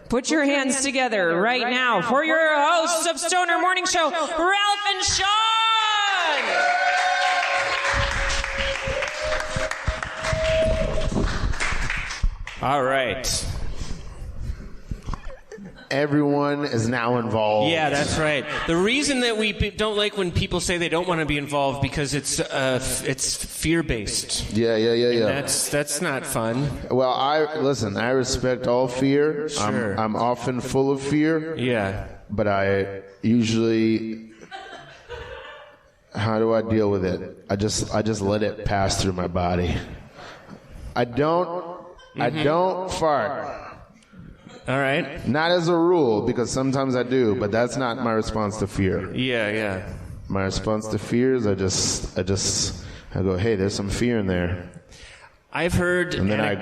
Put your hands together right now for your hosts of Stoner Morning Show, Ralf and Shawn! All right. Everyone is now involved. Yeah, that's right. The reason that we don't like when people say they don't want to be involved because it's fear-based. Yeah. That's not fun. Well, I respect all fear. Sure. I'm often full of fear. Yeah. But I usually, how do I deal with it? I just let it pass through my body. I don't fart. All right. Not as a rule, because sometimes I do, but that's not my response to fear. Yeah. My response to fear is I go, hey, there's some fear in there. I've heard... And then I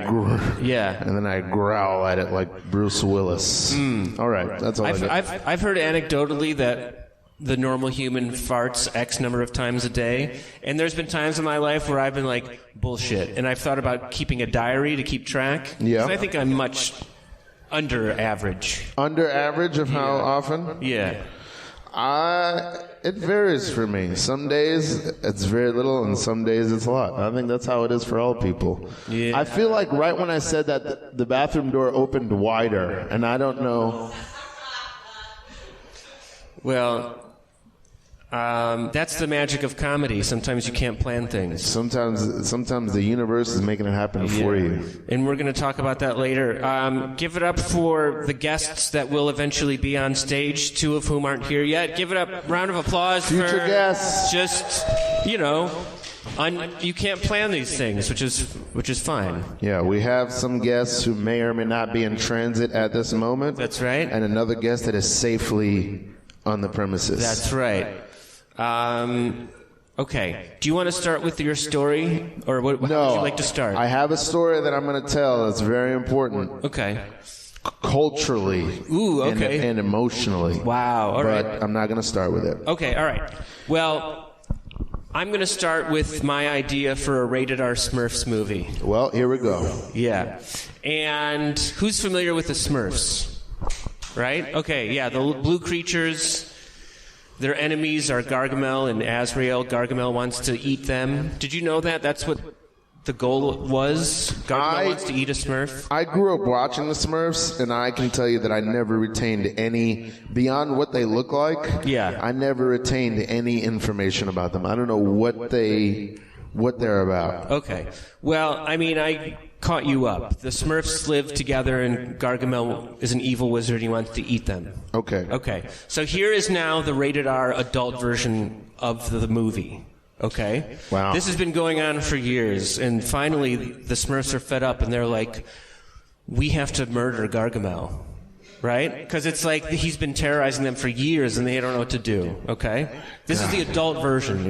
growl at it like Bruce Willis. All right, that's all I've heard anecdotally that the normal human farts X number of times a day, and there's been times in my life where I've been like, bullshit, and I've thought about keeping a diary to keep track. Yeah. 'Cause I think I'm much... under average. Under average of how often? Yeah. It varies for me. Some days it's very little, and some days it's a lot. I think that's how it is for all people. Yeah. I feel like right when I said that, the bathroom door opened wider, and I don't know. Well, that's the magic of comedy. Sometimes you can't plan things. Sometimes the universe is making it happen for you. And we're going to talk about that later. Give it up for the guests that will eventually be on stage, two of whom aren't here yet. Give it up, round of applause Future for guests. Just, you can't plan these things, which is fine. Yeah, we have some guests who may or may not be in transit at this moment. That's right. And another guest that is safely on the premises. That's right. Okay. Do you want to start with your story, or how would you like to start? I have a story that I'm going to tell that's very important. Okay. Culturally. Ooh, okay. And emotionally. Wow. All right. But I'm not going to start with it. Okay. All right. Well, I'm going to start with my idea for a Rated-R Smurfs movie. Well, here we go. Yeah. And who's familiar with the Smurfs? Right? Okay. Yeah. The blue creatures. Their enemies are Gargamel and Azrael. Gargamel wants to eat them. Did you know that? That's what the goal was? Gargamel wants to eat a Smurf? I grew up watching the Smurfs, and I can tell you that I never retained any, beyond what they look like, Yeah. I never retained any information about them. I don't know what they're about. Okay. Well, I mean, I caught you up. The Smurfs live together, and Gargamel is an evil wizard. He wants to eat them. Okay. Okay. So here is now the rated-R adult version of the movie. Okay? Wow. This has been going on for years, and finally the Smurfs are fed up, and they're like, we have to murder Gargamel. Right? Because it's like he's been terrorizing them for years, and they don't know what to do. Okay? This is the adult version,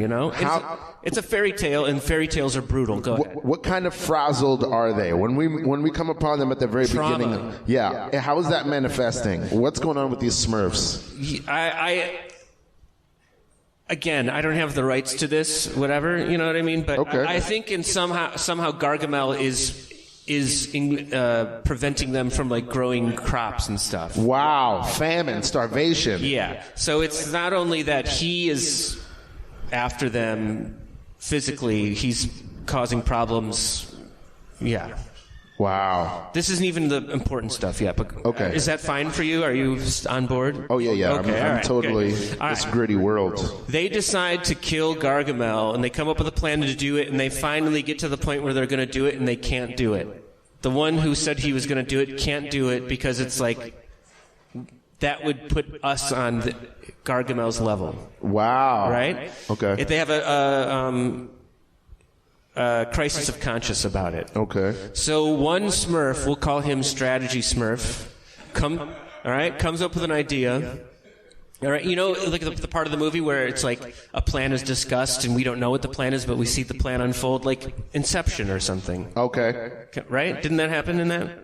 It's a fairy tale, and fairy tales are brutal. Go ahead. What kind of frazzled are they? When we come upon them at the very beginning, yeah. How is that manifesting? What's going on with these Smurfs? Again, I don't have the rights to this, whatever, you know what I mean? But okay. I think somehow Gargamel is preventing them from like growing crops and stuff. Wow, famine, starvation. Yeah. So it's not only that he is after them physically, he's causing problems. Yeah. Wow. This isn't even the important stuff yet, but okay. Is that fine for you? Are you on board? Oh, yeah. Okay, I'm totally this gritty world. They decide to kill Gargamel, and they come up with a plan to do it, and they finally get to the point where they're going to do it, and they can't do it. The one who said he was going to do it can't do it because it's like that would put us on Gargamel's level. Wow. Right? Okay. If they have a crisis of conscience about it. Okay. So one Smurf, we'll call him Strategy Smurf, comes up with an idea. All right, like the part of the movie where it's like a plan is discussed and we don't know what the plan is, but we see the plan unfold, like Inception or something. Okay. Right? Didn't that happen in that?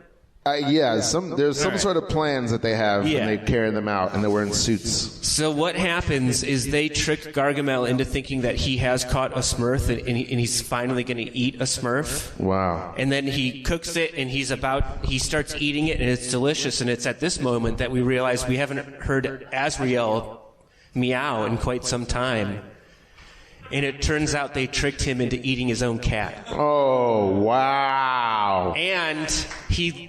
Yeah, there's some sort of plans that they have, and they carry them out, and they're wearing suits. So what happens is they tricked Gargamel into thinking that he has caught a Smurf, and he's finally going to eat a Smurf. Wow. And then he cooks it, and he starts eating it, and it's delicious. And it's at this moment that we realize we haven't heard Azrael meow in quite some time. And it turns out they tricked him into eating his own cat. Oh, wow. And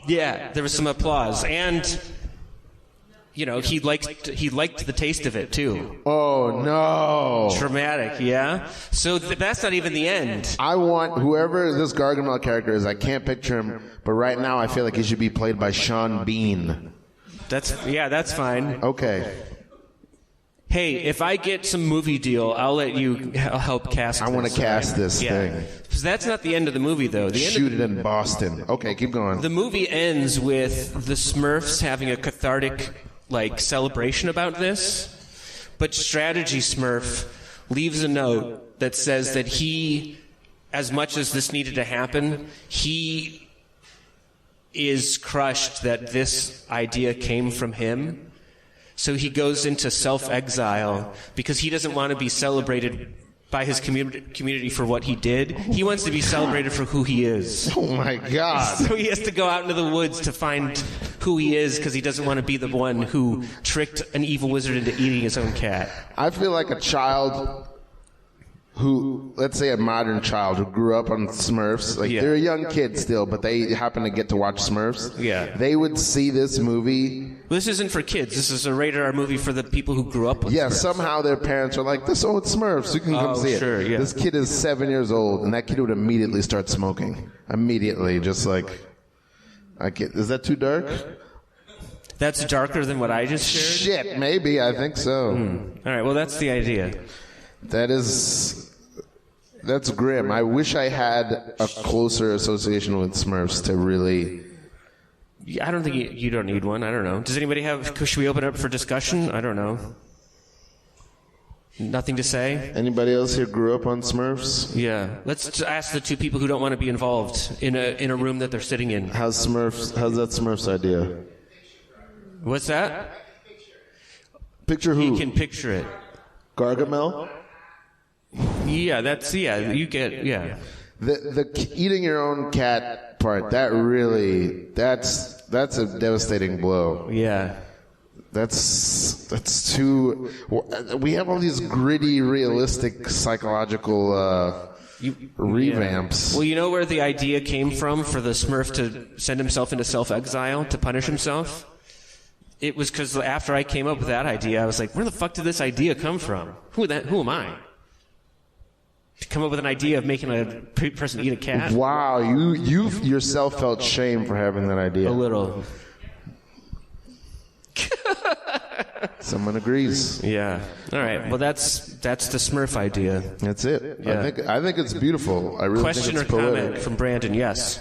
there was some applause. And, he liked the taste of it, too. Oh, no. Dramatic, yeah? So that's not even the end. I want whoever this Gargamel character is, I can't picture him, but right now I feel like he should be played by Shawn Bean. That's fine. Okay. Hey, if I get some movie deal, I'll let you help cast this. I want to cast this thing. Because that's not the end of the movie, though. Shoot it in Boston. Okay, keep going. The movie ends with the Smurfs having a cathartic, celebration about this. But Strategy Smurf leaves a note that says that he, as much as this needed to happen, he is crushed that this idea came from him. So he goes into self-exile because he doesn't want to be celebrated by his community for what he did. He wants to be celebrated for who he is. Oh, my God. So he has to go out into the woods to find who he is because he doesn't want to be the one who tricked an evil wizard into eating his own cat. I feel like a child who, let's say a modern child who grew up on Smurfs, they're a young kid still, but they happen to get to watch Smurfs. Yeah. They would see this movie. This isn't for kids. This is a Rated-R movie for the people who grew up with Yeah, Smurfs. Somehow their parents are like, this old Smurfs, you can come see it. Yeah. This kid is 7 years old, and that kid would immediately start smoking. Immediately, just is that too dark? That's darker than what I just shared? Shit, maybe, I think so. All right, well, that's the idea. That's grim. I wish I had a closer association with Smurfs to really... I don't think you don't need one. I don't know. Does anybody have... Should we open it up for discussion? I don't know. Nothing to say? Anybody else here grew up on Smurfs? Yeah. Let's ask the two people who don't want to be involved in a room that they're sitting in. How's that Smurfs idea? What's that? Picture who? You can picture it. Gargamel? Yeah, you get, yeah. The eating your own cat part, that's a devastating blow. Yeah. That's too, we have all these gritty, realistic, psychological, revamps. Yeah. Well, you know where the idea came from for the Smurf to send himself into self-exile, to punish himself? It was because after I came up with that idea, I was like, where the fuck did this idea come from? Who am I? To come up with an idea of making a person eat a cat? Wow, you yourself felt shame for having that idea. A little. Someone agrees. Yeah. All right. Well, that's the Smurf idea. That's it. Yeah. I think it's beautiful. I really Question think it's or poetic. comment from Brandon? Yes.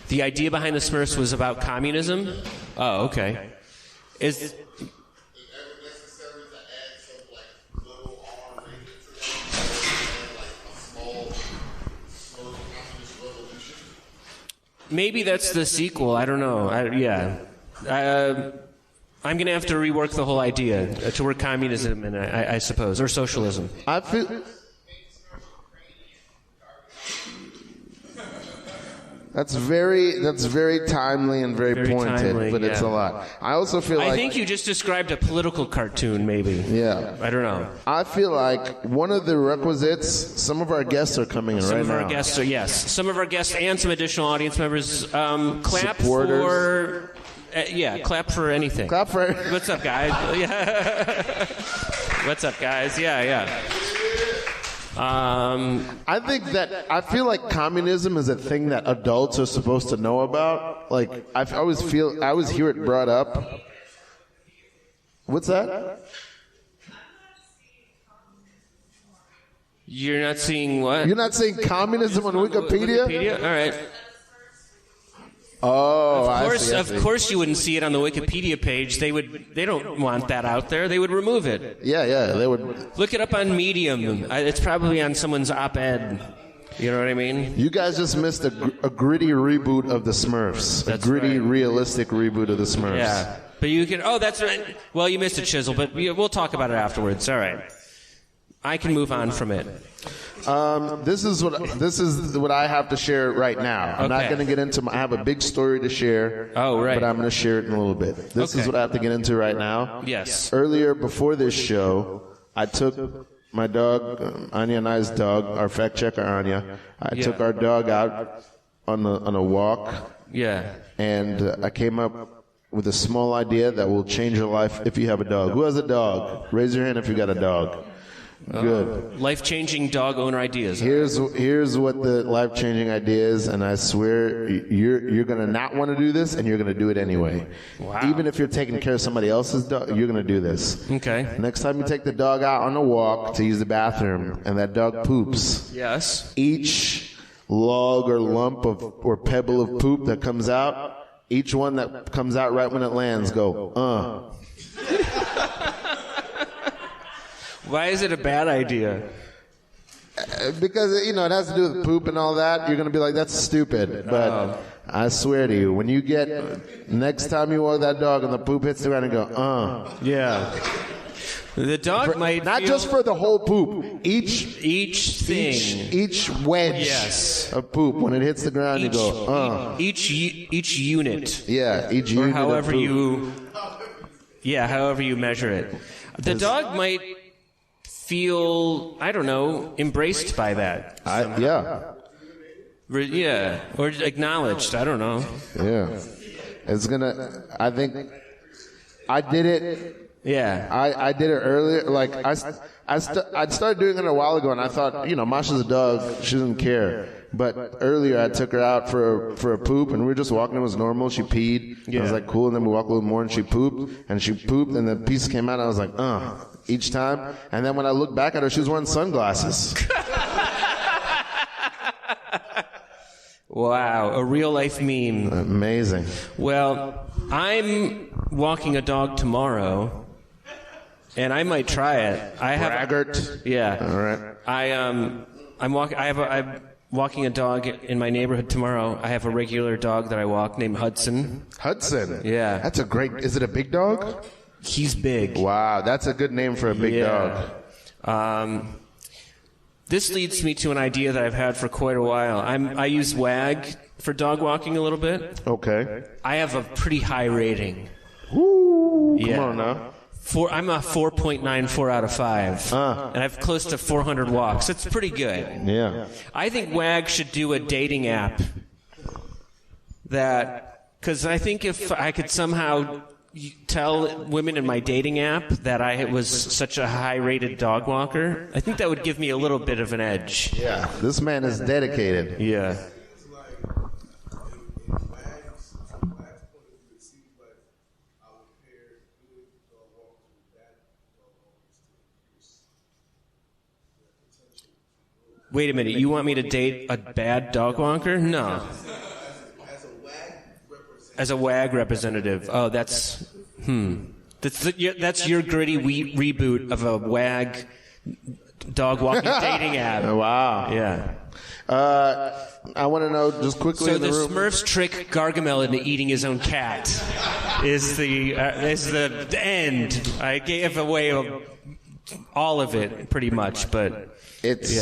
The idea behind the Smurfs was about communism? Oh, okay. Maybe that's the sequel. I don't know. I'm going to have to rework the whole idea toward communism, and I suppose, or socialism. I feel... That's very timely and very pointed, timely, but it's a lot. I also feel like... I think you just described a political cartoon, maybe. Yeah. I don't know. I feel like one of the requisites, some of our guests are coming in right now. Some of our guests are, yes. Some of our guests and some additional audience members. Clap Supporters. for... clap for anything. Clap for... What's up, guys? Yeah. What's up, guys? Yeah. I feel like communism is a thing that adults are supposed to know about. Like, I always hear it brought up. What's that? You're not seeing what? You're not seeing communism on Wikipedia? All right. Oh, I see. Of course, you wouldn't see it on the Wikipedia page. They don't want that out there. They would remove it. Yeah, they would. Look it up on Medium. It's probably on someone's op-ed. You know what I mean? You guys just missed a gritty reboot of the Smurfs. That's a gritty, right. realistic reboot of the Smurfs. Yeah. But you can... Oh, that's right. Well, you missed it, Chisel, but we'll talk about it afterwards. All right. I can move on from it. This is what I have to share right now. I'm not going to get into I have a big story to share. Oh, right. But I'm going to share it in a little bit. This is what I have to get into right now. Yes. Earlier, before this show, I took my dog, Anya and I's dog, our fact checker Anya. I took our dog out on a walk. Yeah. And I came up with a small idea that will change your life if you have a dog. Who has a dog? Raise your hand if you got a dog. Good. Life-changing dog owner ideas. Here's what the life-changing idea is, and I swear you're gonna not want to do this, and you're gonna do it anyway. Wow. Even if you're taking care of somebody else's dog, you're gonna do this. Okay. Next time you take the dog out on a walk to use the bathroom, and that dog poops. Yes. Each log or lump or pebble of poop that comes out, each one that comes out right when it lands, go, Why is it a bad idea? Because, it has to do with poop and all that. You're going to be like, that's stupid. But I swear to you, when you next time you walk that dog and the poop hits the ground and go, Yeah. The dog might not just for the whole poop. Each thing. Each wedge of poop. When it hits the ground, you go, Each unit. Yeah, each unit. Or however however you measure it. The dog might feel, I don't know, embraced by that. Or acknowledged. I don't know. Yeah. It's gonna, I think, I did it. Yeah. I did it earlier. Like, I started doing it a while ago, and I thought, Masha's a dog. She doesn't care. But earlier, I took her out for a poop, and we were just walking. It was normal. She peed. Yeah. I was like, cool. And then we walked a little more, and she pooped. And the pieces came out, and I was like, each time. And then when I looked back at her, she was wearing sunglasses. Wow, a real-life meme. Amazing. Well, I'm walking a dog tomorrow, and I might try it. Braggart. Yeah. All right. I'm walking a dog in my neighborhood tomorrow. I have a regular dog that I walk named Hudson. Hudson? Yeah. That's a great... Is it a big dog? He's big. Wow, that's a good name for a big dog. This leads me to an idea that I've had for quite a while. I use WAG for dog walking a little bit. Okay. I have a pretty high rating. Woo! Come on now. I'm a 4.94 out of 5. And I have close to 400 walks. It's pretty good. Yeah. I think WAG should do a dating app because I think if I could somehow tell women in my dating app that I was such a high-rated dog walker, I think that would give me a little bit of an edge. Yeah. This man is dedicated. Yeah. Wait a minute, you want me to date a bad dog walker? No. As a WAG representative. Oh, that's your gritty reboot of a WAG dog walking dating app. Wow. Yeah. I want to know just quickly. So in the room. Smurfs trick Gargamel into eating his own cat is the end. I gave away all of it pretty much, but it's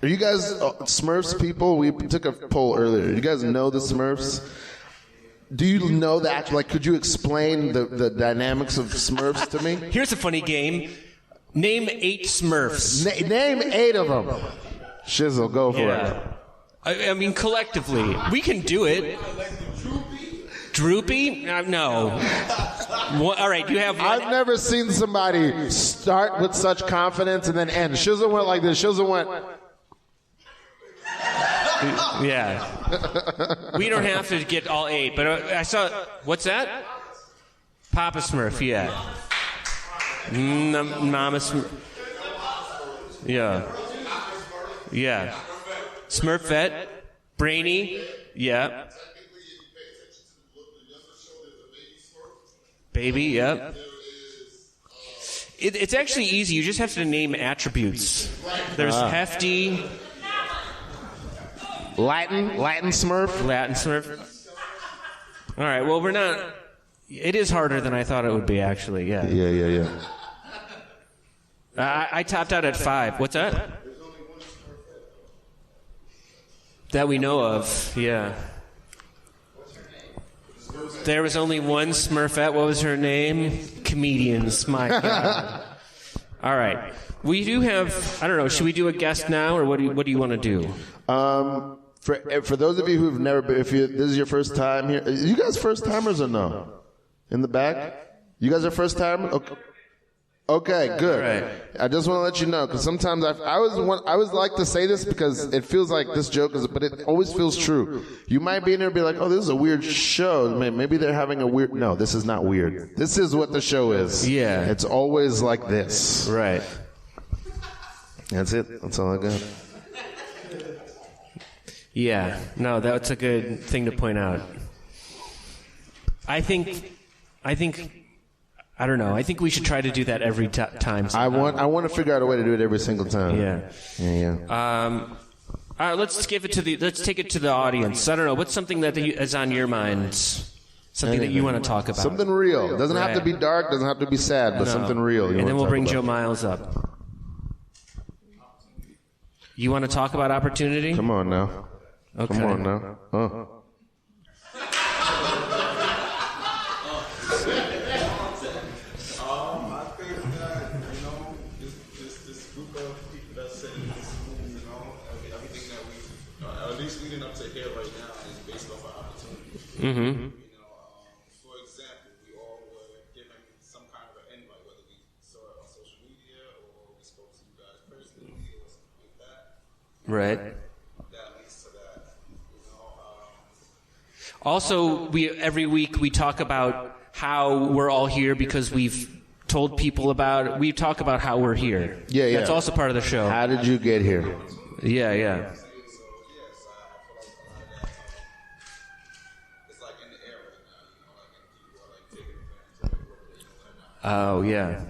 Are you guys Smurfs people? We took a poll earlier. You guys know the Smurfs? Do you know the actual, could you explain the dynamics of Smurfs to me? Here's a funny game. Name 8 Smurfs. Name 8 of them. Shizzle, go for it. I mean, collectively. We can do it. Droopy? No. All right, you have one. I've never seen somebody start with such confidence and then end. Shizzle went like this. Shizzle went... Yeah. We don't have to get all 8, but I saw... What's that? Papa Smurf, yeah. Mama Smurf. Yeah. Yeah. Smurfette. Brainy. Yeah. Baby, yep. It's actually easy. You just have to name attributes. There's hefty. Latin Smurf. Latin Smurf. All right, well, we're not... It is harder than I thought it would be, actually, yeah. Yeah. I topped out at 5. What's that? That we know of, yeah. There was only one Smurfette. What was her name? Comedians, my God. All right. We do have, I don't know, should we do a guest now, or what do you want to do? For those of you who've never been, this is your first time here, you guys first timers or no? In the back? You guys are first timers? Okay, good. Right. I just want to let you know, because sometimes I always like to say this because it feels like this joke is, but it always feels true. You might be in there and be like, oh, this is a weird show. Maybe they're having a weird, no, this is not weird. This is what the show is. Yeah. It's always like this. Right. That's it. That's all I got. Yeah. No, that's a good thing to point out. I think, I don't know. I think we should try to do that every time. I want to figure out a way to do it every single time. Yeah. All right, let's take it to the audience. I don't know. What's something that is on your mind? Something that you want to talk about? Something real. Doesn't have to be dark. Doesn't have to be sad. But something real. And then we'll bring Joe Miles up. You want to talk about opportunity? Come on now. Okay. Come on now. Mm-hmm. For example, we all were given some kind of an invite, whether we saw it on social media or we spoke to you guys personally or something like that. Right. That leads to that. Also, every week we talk about how we're all here because we've told people about it. We talk about how we're here. Yeah. That's also part of the show. How did you get here? Yeah. Oh, yeah.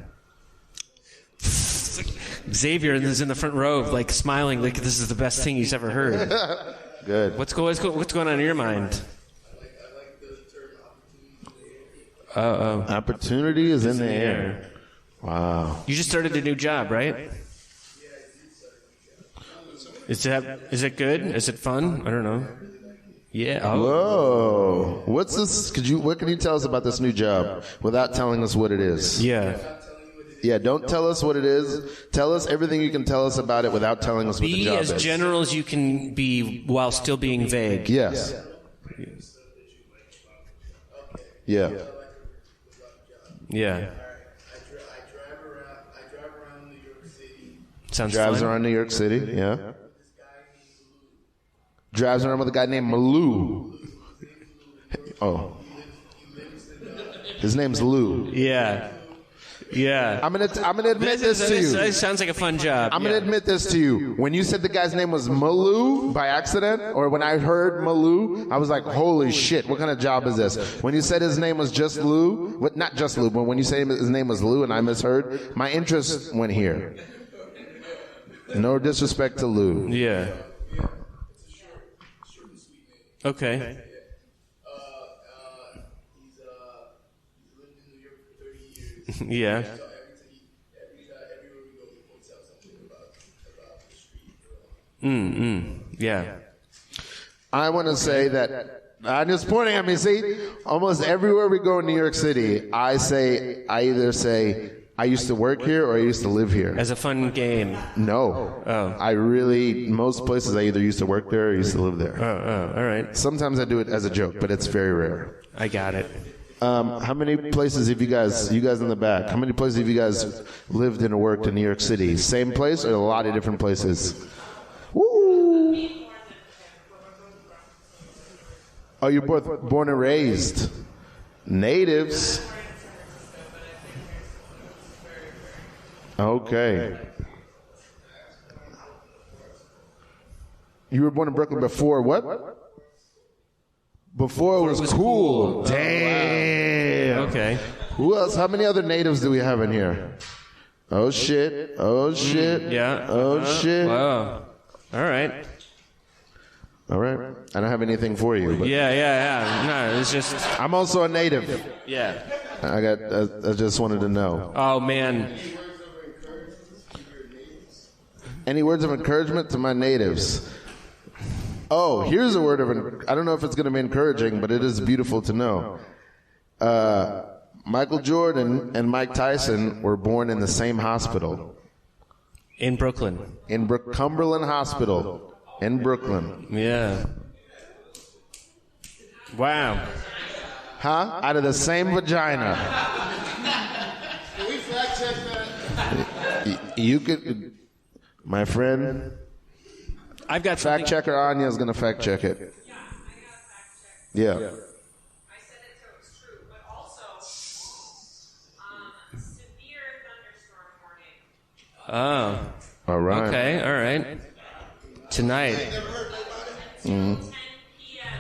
Xavier is in the front row, like smiling, like this is the best thing he's ever heard. Good. What's going on in your mind? I like the term opportunity. Opportunity is in the air. Wow. You just started a new job, right? Is it good? Is it fun? I don't know. Yeah. Oh. Whoa. What's this? What can you tell us about this new job without telling us what it is? Yeah. Yeah, don't tell us what it is. Tell us everything you can tell us about it without telling us what the job is. Be as general as you can be while still being vague. Yes. Yeah. Yeah. I drive around New York City. Sounds Drives fun. around New York City, yeah. Drives around with a guy named Malou. Oh. His name's Lou. Yeah. I'm gonna admit this to you. This sounds like a fun job. I'm gonna admit this to you. When you said the guy's name was Malou by accident, or when I heard Malou, I was like, holy shit, what kind of job is this? When you said his name was just Lou, not just Lou, but when you said his name was Lou and I misheard, my interest went here. No disrespect to Lou. Yeah. Okay. He's lived in New York for 30 years. Yeah. So everywhere we go, he points out something about the street. Yeah. I want to say that I'm just pointing at me. See, almost everywhere we go in New York City, I either say I used to work here or I used to live here. As a fun game. No. Oh. Most places I either used to work there or used to live there. Oh, all right. Sometimes I do it as a joke, but it's very rare. I got it. How many places have you guys in the back, how many places have you guys lived and worked in New York City? Same place or a lot of different places? Woo! Oh, you're both born and raised. Natives. Okay. You were born in Brooklyn before what? Before it was cool. Damn. Okay. Who else? How many other natives do we have in here? Oh shit! Oh shit! Yeah. Oh shit! Wow. All right. All right. I don't have anything for you. But Yeah. No, it's just. I'm also a native. Yeah. I just wanted to know. Oh man. Any words of encouragement to my natives? Oh, here's a word of. I don't know if it's going to be encouraging, but it is beautiful to know. Michael Jordan and Mike Tyson were born in the same hospital. In Brooklyn. In Cumberland Hospital in Brooklyn. Yeah. Wow. Huh? Out of the same vagina. Can we fact check that? You could, my friend. I've got Fact checker Anya is going to fact check it. Yeah, I got a fact check. Yeah. I said it so it's true, but also severe thunderstorm warning. Oh. All right. Okay. All right. Tonight. Till 10 p.m.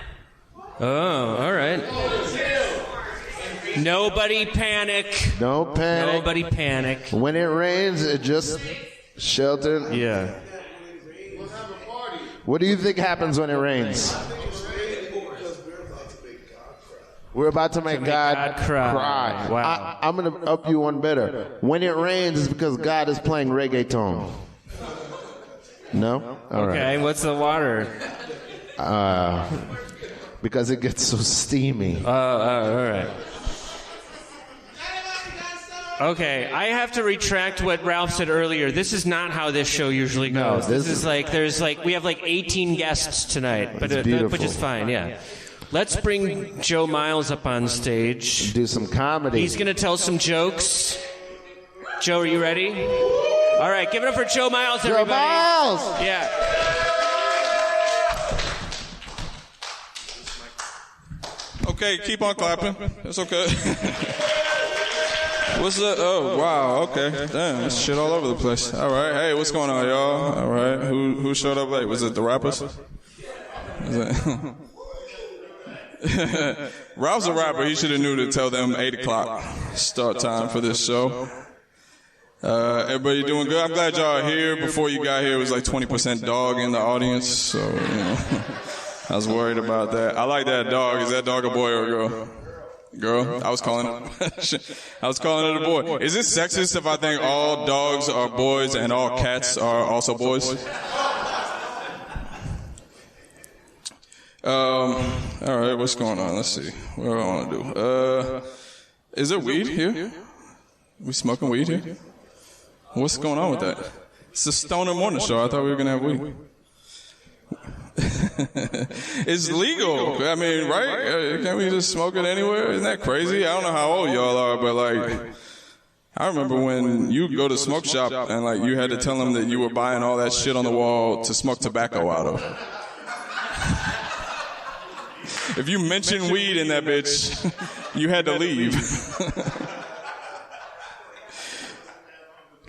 Oh. All right. Nobody panic. No panic. Nobody panic. When it rains, it just shelter. Yeah. What do you think happens when it rains? We're about to make God cry. Wow. I'm going to up you one better. When it rains, it's because God is playing reggaeton. No? All right. Okay. What's the water? Because it gets so steamy. All right. Okay, I have to retract what Ralph said earlier. This is not how this show usually goes. this This is like we have like 18 guests tonight, but beautiful. which is fine. Yeah. Let's bring Joe Miles up on stage. Do some comedy. He's gonna tell some jokes. Joe, are you ready? All right, give it up for Joe Miles, Joe everybody. Miles! Yeah. Okay, keep on clapping. That's okay. What's up? Oh, wow. Okay. Damn, there's shit all over the place. All right. Hey, what's going on, y'all? All right. Who showed up late? Was it the rappers? Ralph's a rapper. He should have knew to tell them 8 o'clock start time for this show. Everybody doing good? I'm glad y'all are here. Before you got here, it was like 20% dog in the audience. So, you know, I was worried about that. I like that dog. Is that dog a boy or a girl? Girl? I was calling it a boy. Is it sexist if I think all dogs are boys and all cats are also boys? All right, what's going on? Let's see. What do I want to do? Is there weed here? We smoking weed here? What's going on with that? It's the Stoner Morning Show. I thought we were going to have weed. It's legal. I mean, right? Can't we just smoke it anywhere? Isn't that crazy? I don't know how old y'all are, but like, I remember when you go to the smoke shop and like you had to tell them that you were buying all that shit on the wall to smoke tobacco out of. If you mentioned weed in that bitch, you had to leave.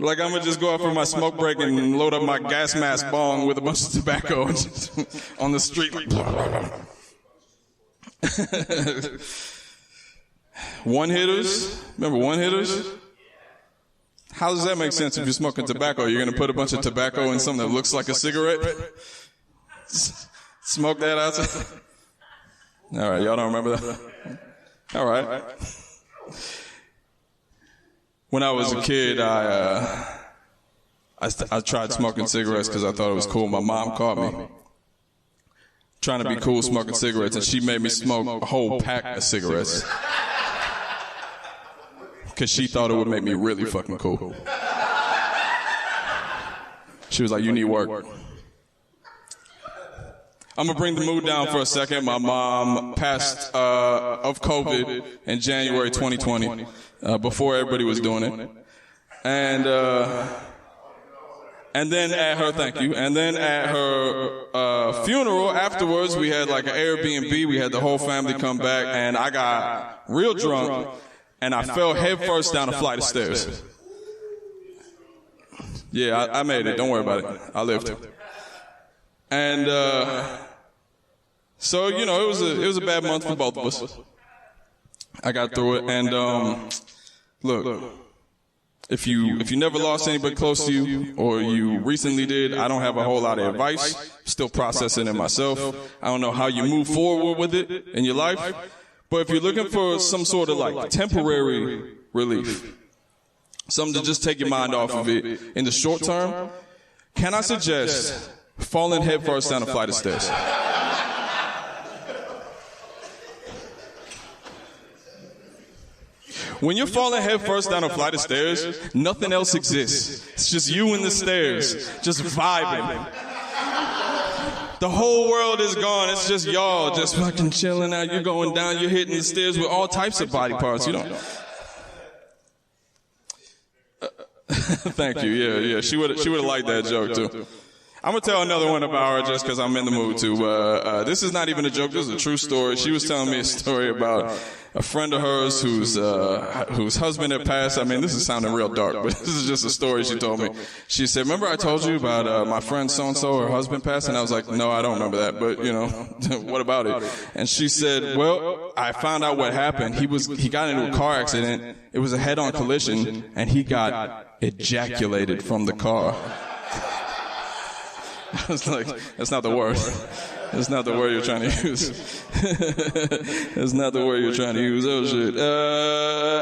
Like, I'm gonna just go out for my smoke break and load up my gas mask bong with a bunch of tobacco on the street. One hitters? Remember one hitters? How does that make sense if you're smoking tobacco? You're gonna put a bunch of tobacco in something that looks like a cigarette? Smoke that outside? All right, y'all don't remember that? All right. When I was a kid, I tried smoking cigarettes because I thought it was cool. My mom caught me trying to be cool smoking cigarettes, and she made me smoke a whole pack of cigarettes because she thought it would make me really fucking cool. She was like, "You need work." I'm gonna bring the mood down for a second. My mom passed of COVID in January 2020, before everybody was doing it, and then at her funeral afterwards, we had like an Airbnb. We had the whole family come back, and I got real drunk, and I fell headfirst down a flight of stairs. Yeah, I made it. Don't worry about it. I lived. And so, you know, it was a bad month for both of us. I got through it, and look, if you never lost anybody close to you, or you recently did, I don't have a whole lot of advice. Still processing it myself. I don't know how you move forward with it in your life. But if you're looking for some sort of like temporary relief, something to just take your mind off of it in the short term, can I suggest falling headfirst down a flight of stairs? When you're falling headfirst down a flight of stairs, nothing else exists. It's just you and the stairs, just vibing. The whole world is gone. It's just y'all, just fucking chilling out. You're going down, you're hitting the stairs with all types of body parts. You don't. Thank you. Yeah. She would have liked that joke too. I'm gonna tell another one about her just because I'm in the mood to. This is not even a joke. This is a true story. She was telling me a story about a friend of hers whose husband had passed. I mean, this is sounding real dark, but this is just a story she told me. She said, "Remember I told you about my friend so and so, her husband passed?" And I was like, "No, I don't remember that, but you know, what about it?" And she said, "Well, I found out what happened. He got into a car accident. It was a head-on collision, and he got ejaculated from the car." I was like, that's not the word. That's not the word you're trying to use. That's not the word you're trying to use. Oh, shit.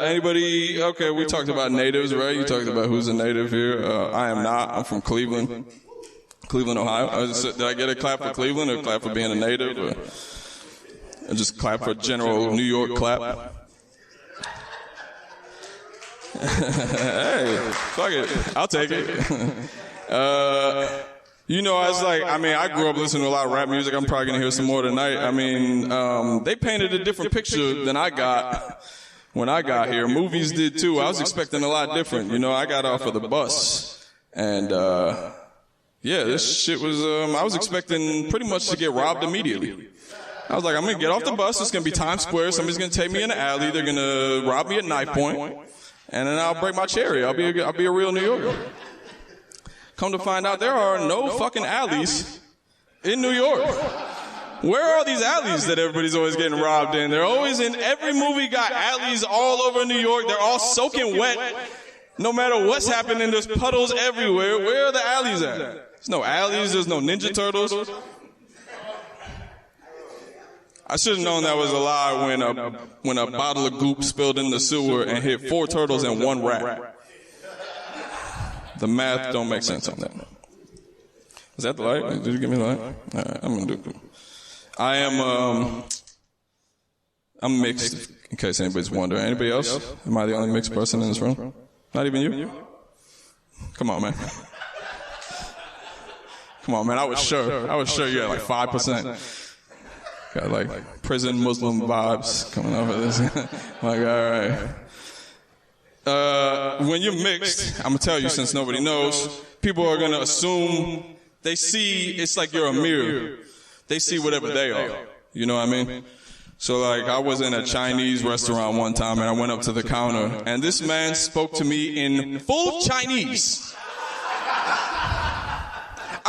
Anybody? Okay, we talked about natives, right? You talked about who's a native here. I am not. I'm from Cleveland, Ohio. Did I get a clap for Cleveland or a clap for being a native? Or just clap for general New York clap? Hey, fuck it. I'll take it. You know, I was like, I grew up listening to a lot of rap music. I'm probably going to hear some more tonight. They painted a different picture than I got when I got here. Movies did too. I was expecting a lot different. You know, I got off of the bus and, this shit was, I was expecting pretty much to get robbed immediately. I was like, I'm going to get off the bus. It's going to be Times Square. Somebody's going to take me in the alley. They're going to rob me at knife point. And then I'll break my cherry. I'll be a real New Yorker. Come to find out, there are no fucking alleys in New York. Where are these alleys that everybody's always getting robbed in? They're always in every movie got alleys all over New York. They're all soaking wet. No matter what's happening, there's puddles everywhere. Where are the alleys at? There's no alleys. There's no Ninja Turtles. I should have known that was a lie when a bottle of goop spilled in the sewer and hit 4 turtles and 1 rat. The math don't make sense on that. Is that the light? Did you give me the light? All right, I'm gonna do it. I'm mixed, in case anybody's wondering. Anybody else? Am I the only mixed person in this room? Not even you? Come on, man. Come on, man. I was sure you had like 5%. Got like prison Muslim vibes coming over this. Like, all right. When you're mixed, I'm gonna tell you since nobody knows, people are gonna assume they see, it's like you're a mirror. They see whatever they are. You know what I mean? So like, I was in a Chinese restaurant one time and I went up to the counter and this man spoke to me in full Chinese.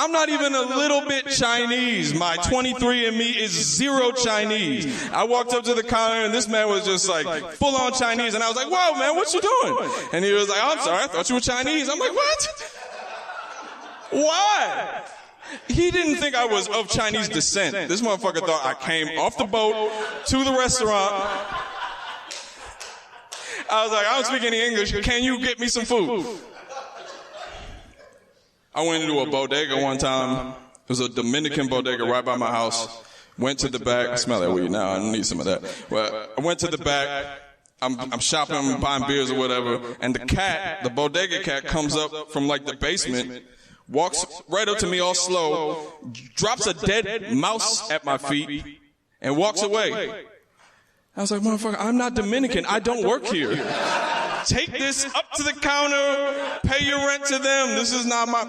I'm not even a little bit Chinese. My 23andMe is 0 Chinese. I walked up to the counter and this man was just like full on Chinese and I was like, whoa man, what you doing? And he was like, oh, I'm sorry, I thought you were Chinese. I'm like, what? Why? He didn't think I was of Chinese descent. This motherfucker thought I came off the boat to the restaurant. I was like, I don't speak any English. Can you get me some food? I went into a bodega one time. It was a Dominican bodega right by my house. Went to the back. I smell that weed now. I need some of that. But I went to the back. I'm shopping, I'm buying beers or whatever. And the bodega cat comes up from like the basement, walks right up to me all slow, drops a dead mouse at my feet, and walks away. I was like, motherfucker, I'm not Dominican. I don't work here. Take this up to the counter, pay your rent to them. This is not my...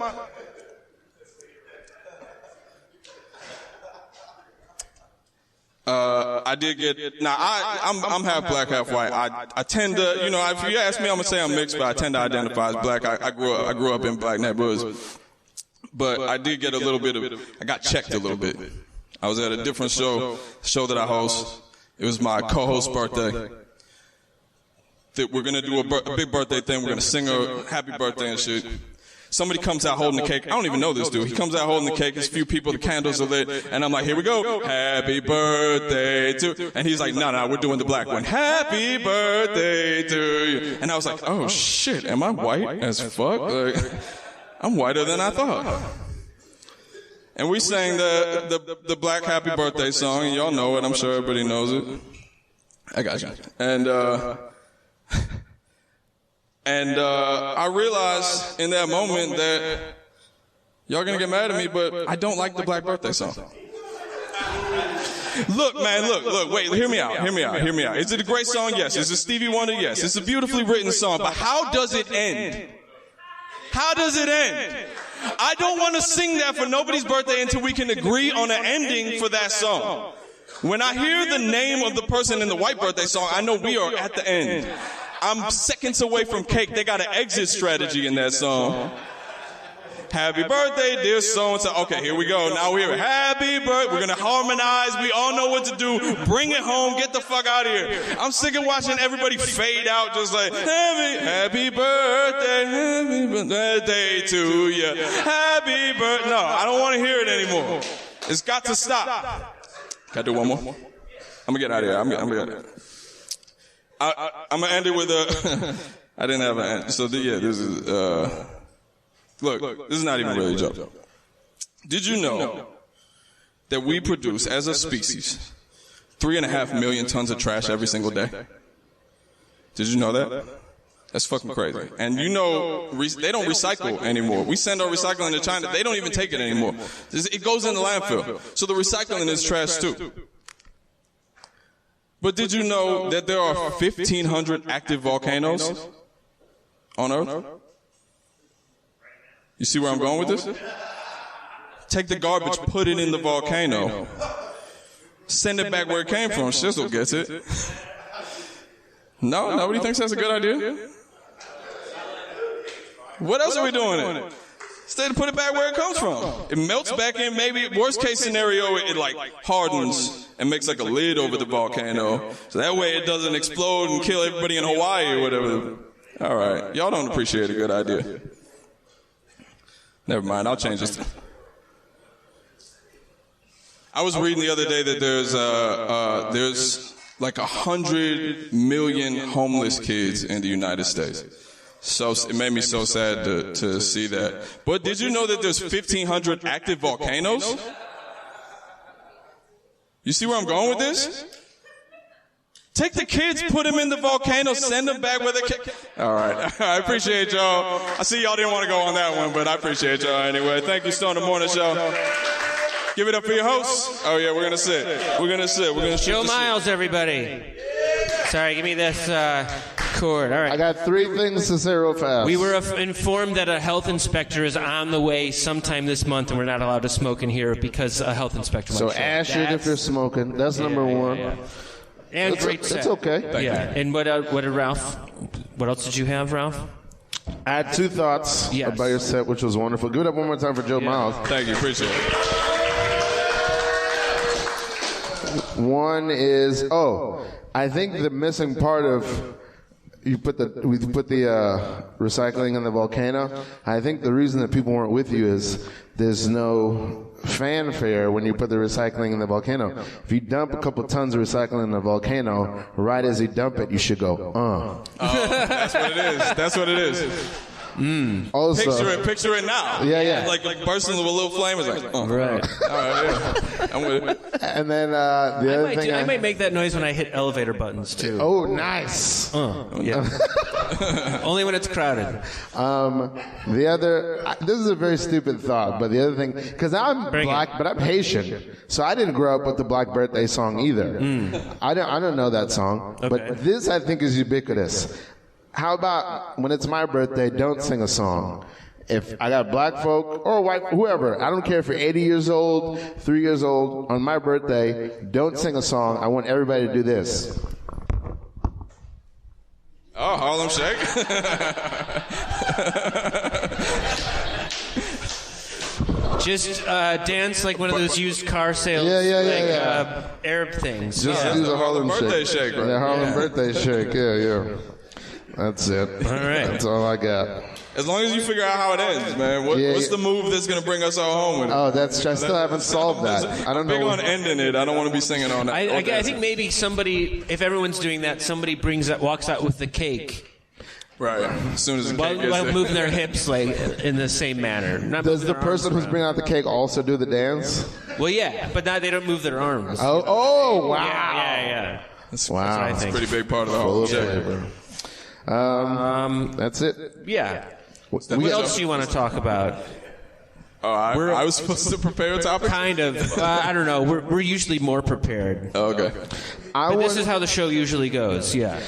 I did get... Now, I'm half black, half white. I tend to, you know, if you ask me, I'm going to say I'm mixed, but I tend to identify as black. I grew up in black neighborhoods. But I did get a little bit of... I got checked a little bit. I was at a different show that I host. It was my co-host's birthday. we're gonna do a big birthday thing. We're gonna sing a happy birthday and shit. Somebody comes out holding the cake. I don't even know this dude. He comes out holding the cake. There's a few people. The candles are lit. And I'm like, here we go. Happy birthday to... And he's like, no, we're doing the black one. Happy birthday to you. And I was like, oh, shit. Am I white as fuck? Like, I'm whiter than I thought. And we sang the Blaq happy birthday song. And y'all know it. I'm sure everybody knows it. I got you. And I realized in that moment that y'all gonna get mad at me, but I don't like the Blaq birthday song. Look, man, look, wait, hear me out. Is it a great song? Yes. Is it Stevie Wonder? Yes. It's a beautifully written song, but how does it end? How does it end? I don't want to sing that for nobody's birthday until we can agree on an ending for that song. When I hear the name of the person in the white birthday song, I know we are at the end. I'm seconds away from cake. They got an exit strategy in that song. Happy birthday, dear so-and-so. Okay, here we go. Now we're happy birthday. We're going to harmonize. We all know what to do. Bring it home. Get the fuck out of here. I'm sick of watching everybody fade out just like, happy birthday to you. Happy birthday. No, I don't want to hear it anymore. It's got to stop. Can I do one more? I'm going to get out of here. I'm going to get I'm going to end it with a... I didn't have an end. So, this is... Look, this is not even really a joke. Did you know that we produce, as a species, 3.5 million tons of trash every single day? Did you know that? That's fucking crazy. And you know, they don't recycle anymore. We send our recycling to China. They don't even take it anymore. It goes in the landfill. So the recycling is trash too. But did you know that there are 1,500 active volcanoes on Earth? You see where I'm going with this? Take the garbage, put it in the volcano, send it back where it came from. Shizzle gets it. No, nobody thinks that's a good idea. What else are we doing it? Instead of put it back where it comes from. It melts back in, maybe worst case scenario, it like hardens and makes like a lid over the volcano. So that way it doesn't explode and kill everybody in Hawaii or whatever. All right. Y'all don't appreciate a good idea. Never mind, I'll change this. I was reading the other day that there's like 100 million homeless kids in the United States. So it made me so sad to see that. But did you know that there's 1,500 active volcanoes? You see where I'm going with this? Take the kids, put them in the volcano, send them back where they can. All right. I appreciate y'all. I see y'all didn't want to go on that one, but I appreciate y'all anyway. Thank you, Stoner Morning Show. Give it up for your hosts. Oh, yeah, we're going to sit. We're going to sit. Joe Miles, everybody. Sorry, give me this cord. All right. I got 3 things to say real fast. We were informed that a health inspector is on the way sometime this month, and we're not allowed to smoke in here because a health inspector might So show. ash it if you're smoking. That's number one. Yeah. And great set. It's okay. Yeah. And what did Ralph? What else did you have, Ralph? I had 2 thoughts about your set, which was wonderful. Give it up one more time for Joe Miles. Thank you. Appreciate it. One is, I think the missing part of we put the recycling in the volcano. I think the reason that people weren't with you is there's no fanfare when you put the recycling in the volcano. If you dump a couple tons of recycling in the volcano, right as you dump it, you should go, Oh, that's what it is. That's what it is. Also, Picture it now. Yeah. Like bursting with a little flame. It's like, Right. All right, yeah. I'm with it. and then the other thing. I might make that noise when I hit elevator buttons, too. Oh, nice. Yeah. Only when it's crowded. The other, this is a very stupid thought, but the other thing, because I'm black, but I'm Haitian, so I didn't grow up with the Black birthday song either. I don't know that song, but this I think is ubiquitous. How about when it's my birthday, don't sing a song? If I got black folk or white, whoever, I don't care if you're 80 years old, 3 years old, on my birthday, don't sing a song. I want everybody to do this. Oh, Harlem Shake. Just dance like one of those used car sales, Arab things. Just do the Harlem birthday shake. The Harlem birthday shake, yeah. That's it. All right. That's all I got. As long as you figure out how it ends, man. What's the move that's going to bring us all home with it? Oh, I still haven't solved that. I don't big know. on ending it. I don't want to be singing on that. I think maybe somebody, if everyone's doing that, somebody walks out with the cake. Right. As soon as the cake gets While there. moving their hips like in the same manner. Not Does moving the their person arms who's around. bringing out the cake also do the dance? Well, yeah, but now they don't move their arms. Oh, wow. Yeah. Wow. That's a pretty big part of the whole shit. That's it. Yeah. What What else do you want to talk about? Oh, I was supposed to prepare a topic? Kind of. I don't know. We're usually more prepared. Oh, okay. But this is how the show usually goes. Yeah.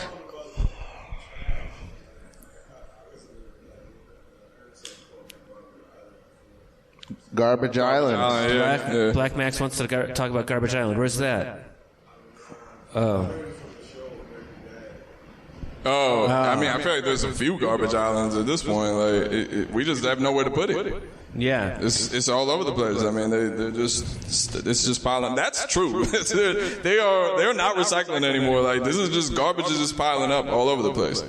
Garbage Island. Black Max wants to talk about Garbage Island. Where's that? I mean, I feel like there's a few garbage islands at this point. Like, we just have nowhere to put it. Yeah. It's all over the place. I mean, it's just piling. That's true. They're not recycling anymore. Like, this is just garbage is just piling up all over the place.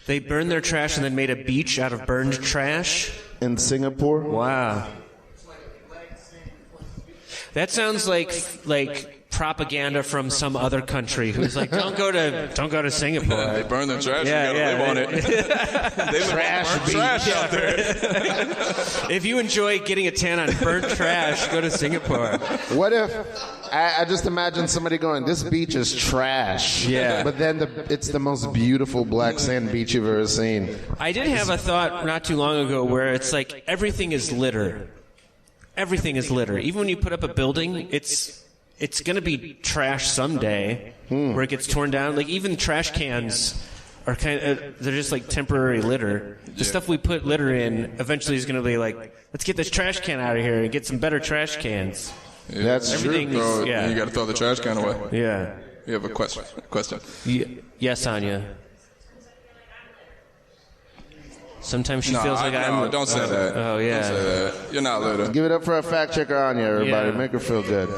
They burned their trash and then made a beach out of burned trash? In Singapore? Wow. That sounds like propaganda from some other country who's like, don't go to Singapore. They burn their trash. Yeah, you gotta live on it. They live on burnt trash out there. If you enjoy getting a tan on burnt trash, go to Singapore. What if I just imagine somebody going, this beach is trash. Yeah. But then it's the most beautiful black sand beach you've ever seen. I did have a thought not too long ago where it's like everything is litter. Everything is litter. Even when you put up a building, it's going to be trash someday where it gets torn down. Like even trash cans are they're just like temporary litter. The stuff we put litter in eventually is going to be like, let's get this trash can out of here and get some better trash cans. Yeah. That's Everything true. is- yeah. You got to throw the trash can away. Yeah. You have a question. Yes, Anya. Sometimes she No, feels like I'm... don't say that. Oh, yeah. Don't say that. You're not litter. Give it up for a fact checker Anya, everybody. Yeah. Make her feel good.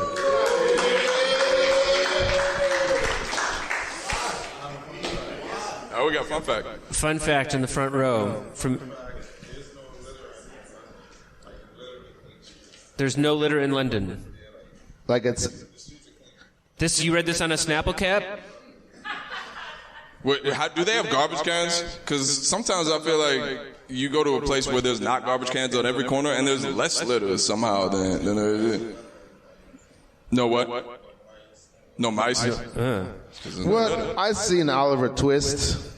Oh, we got fun fact. Fun fact in the front row. There's no litter in London. Like it's... You read this on a Snapple cap? Wait, do they have garbage cans? Because sometimes I feel like you go to a place where there's not garbage cans on every corner, and there's less litter somehow than there is. No what? No mice? What? I seen Oliver Twist.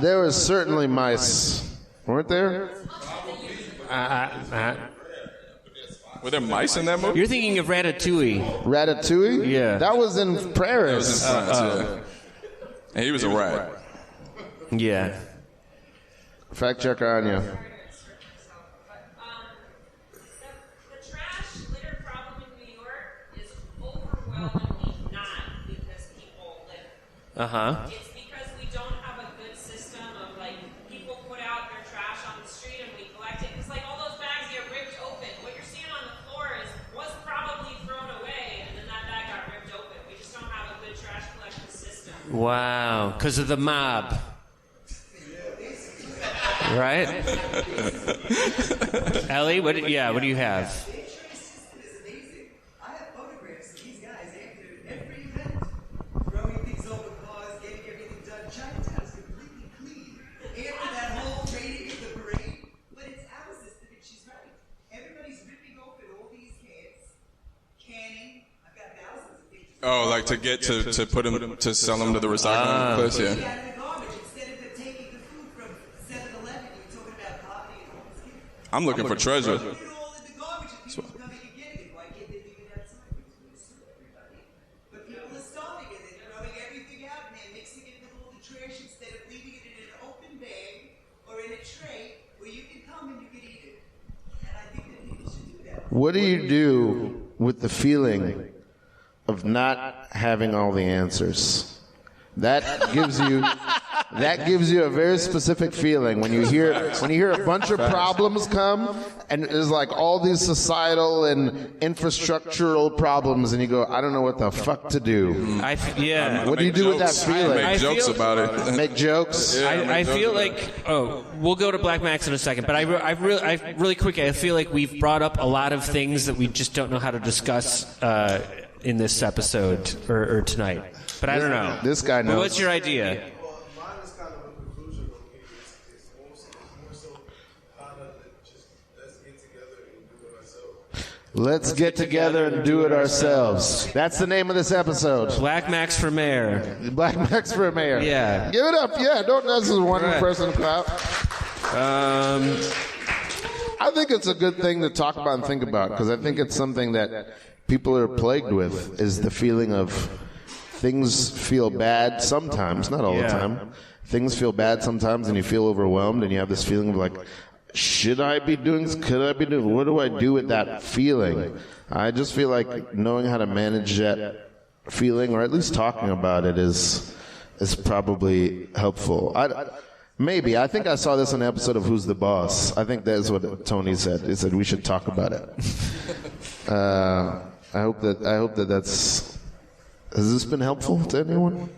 There was certainly mice. Weren't there? Were there mice in that movie? You're thinking of Ratatouille. Ratatouille? Yeah. That was in Paris. That was in France, yeah. And he was a rat. Yeah. Fact checker Anya. The trash litter problem in New York is overwhelmingly not because people litter. Uh-huh. It's because we don't have a good system of like people put out their trash on the street and we collect it. Because like all those bags get ripped open. What you're seeing on the floor was probably thrown away and then that bag got ripped open. We just don't have a good trash collection system. Wow. Because of the mob. Right? Ellie, what do you have? I have photographs of these guys after every event, throwing things over cars, getting everything done. Chinatown's completely clean after that whole raiding of the parade. But it's our system, and she's right. Everybody's ripping open all these cans, canning. I've got thousands of pictures. Oh, like to get to put them to sell them to the recycling place, yeah. Out of the garbage instead of taking the food from 7-Eleven. You're talking about poverty and all this. I'm looking for treasure. Put it all in the garbage and people coming and getting it. Why can't they leave it outside? Because we're going to sue everybody. But people are starving and they're throwing everything out and they're mixing it with all the trash instead of leaving it in an open bag or in a tray where you can come and you can eat it. And I think that people should do that. What do you do with the feeling of not having all the answers? That gives you That gives you a very specific feeling when you hear a bunch of problems come, and there's like all these societal and infrastructural problems, and you go, I don't know what the fuck to do. What do you do with that feeling? I make jokes about it. Make jokes. I feel like we'll go to Black Max in a second, but I really quickly I feel like we've brought up a lot of things that we just don't know how to discuss in this episode or tonight. But I don't know. This guy knows. But what's your idea? Mine is kind of a conclusion. It's more so kind of just let's get together and do it ourselves. Let's get together and do it ourselves. That's the name of this episode. Black Max for mayor. Black Max for mayor. Yeah. Give it up. Yeah, don't this is one person clap. I think it's a good thing to talk about and think about, because I think it's something that people are plagued with, is the feeling of things feel bad sometimes, not all the time. Things feel bad sometimes, and you feel overwhelmed, and you have this feeling of like, should I be doing this? Could I be doing? What do I do with that feeling? I just feel like knowing how to manage that feeling, or at least talking about it, is probably helpful. Maybe. I think I saw this on an episode of Who's the Boss. I think that's what Tony said. He said we should talk about it. I hope that that's. Has this been helpful to anyone?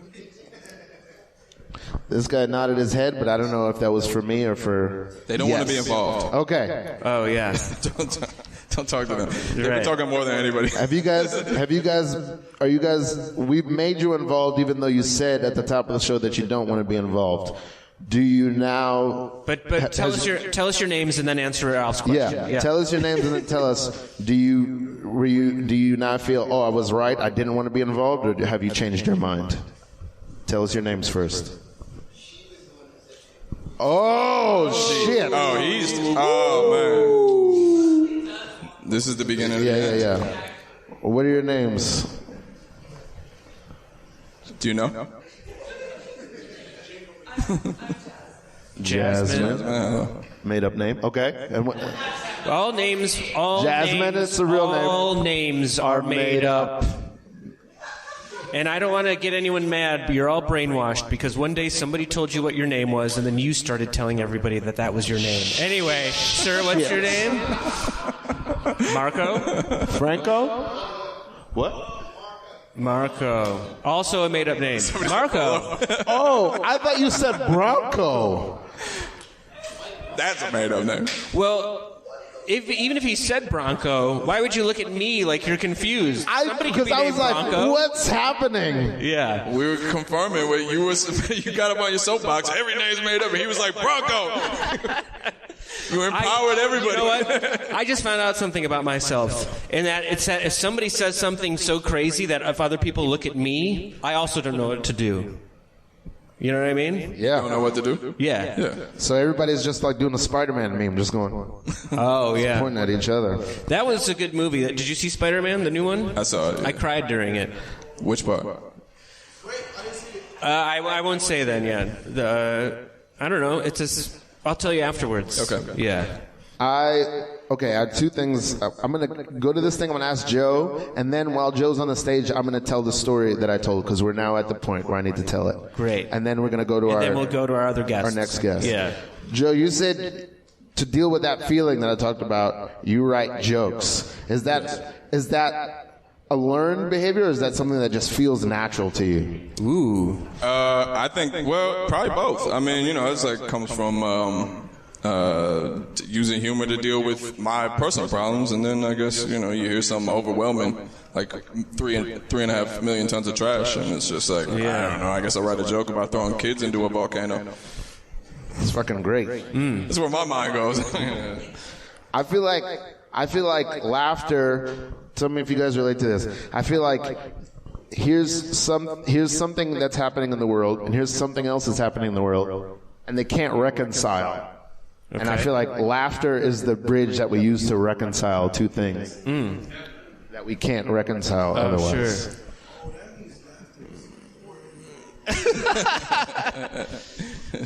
This guy nodded his head, but I don't know if that was for me or for. They don't want to be involved. Okay. Oh yeah. Don't talk to them. They've been talking more than anybody. We've made you involved, even though you said at the top of the show that you don't want to be involved. Do you now? But tell us your names and then answer Ralph's question. Yeah. Tell us your names and then tell us. Do you now feel? Oh, I was right. I didn't want to be involved, or have you changed your mind? Tell us your names first. Oh shit! Oh man! This is the beginning. Yeah. What are your names? Do you know? Jasmine. Made up name. Okay. And what? All names. Jasmine. It's a real name. All names are made up. And I don't want to get anyone mad, but you're all brainwashed because one day somebody told you what your name was, and then you started telling everybody that was your name. Anyway, sir, what's your name? Marco? Franco? What? Marco. Also a made-up name. Marco. Oh, I thought you said Bronco. That's a made-up name. Well, even if he said Bronco, why would you look at me like you're confused? Because I was like, Bronco. what's happening? Yeah. We were confirming what you got up on your soapbox. Every name's made up, and he was like, Bronco. You empowered everybody. You know what? I just found out something about myself, and that it's that if somebody says something so crazy that if other people look at me, I also don't know what to do. You know what I mean? Yeah. Don't know what to do? Yeah. So everybody's just like doing a Spider-Man meme, just going. Oh yeah. Pointing at each other. That was a good movie. Did you see Spider-Man, the new one? I saw it. Yeah. I cried during it. Which part? I won't say then. Yeah. I don't know. I'll tell you afterwards. Okay. Yeah. I have two things. I'm going to go to this thing. I'm going to ask Joe, and then while Joe's on the stage, I'm going to tell the story that I told, because we're now at the point where I need to tell it. Great. And then we're going to go to then we'll go to our other guests. Our next guest. Yeah. Joe, you said to deal with that feeling that I talked about, you write jokes. Is that a learned behavior, or is that something that just feels natural to you? Ooh. I think, probably both. I mean, it's like comes from using humor to deal with my personal problems, and then I guess you hear something overwhelming, like 3.5 million tons of trash, and it's just like I don't know. I guess I write a joke about throwing kids into a volcano. It's fucking great. That's where my mind goes. I feel like laughter. Tell me if you guys relate to this. I feel like here's something that's happening in the world, and here's something else that's happening in the world, and they can't reconcile. Okay. And I feel like laughter is the bridge that we use to reconcile two things that we can't reconcile otherwise. Sure.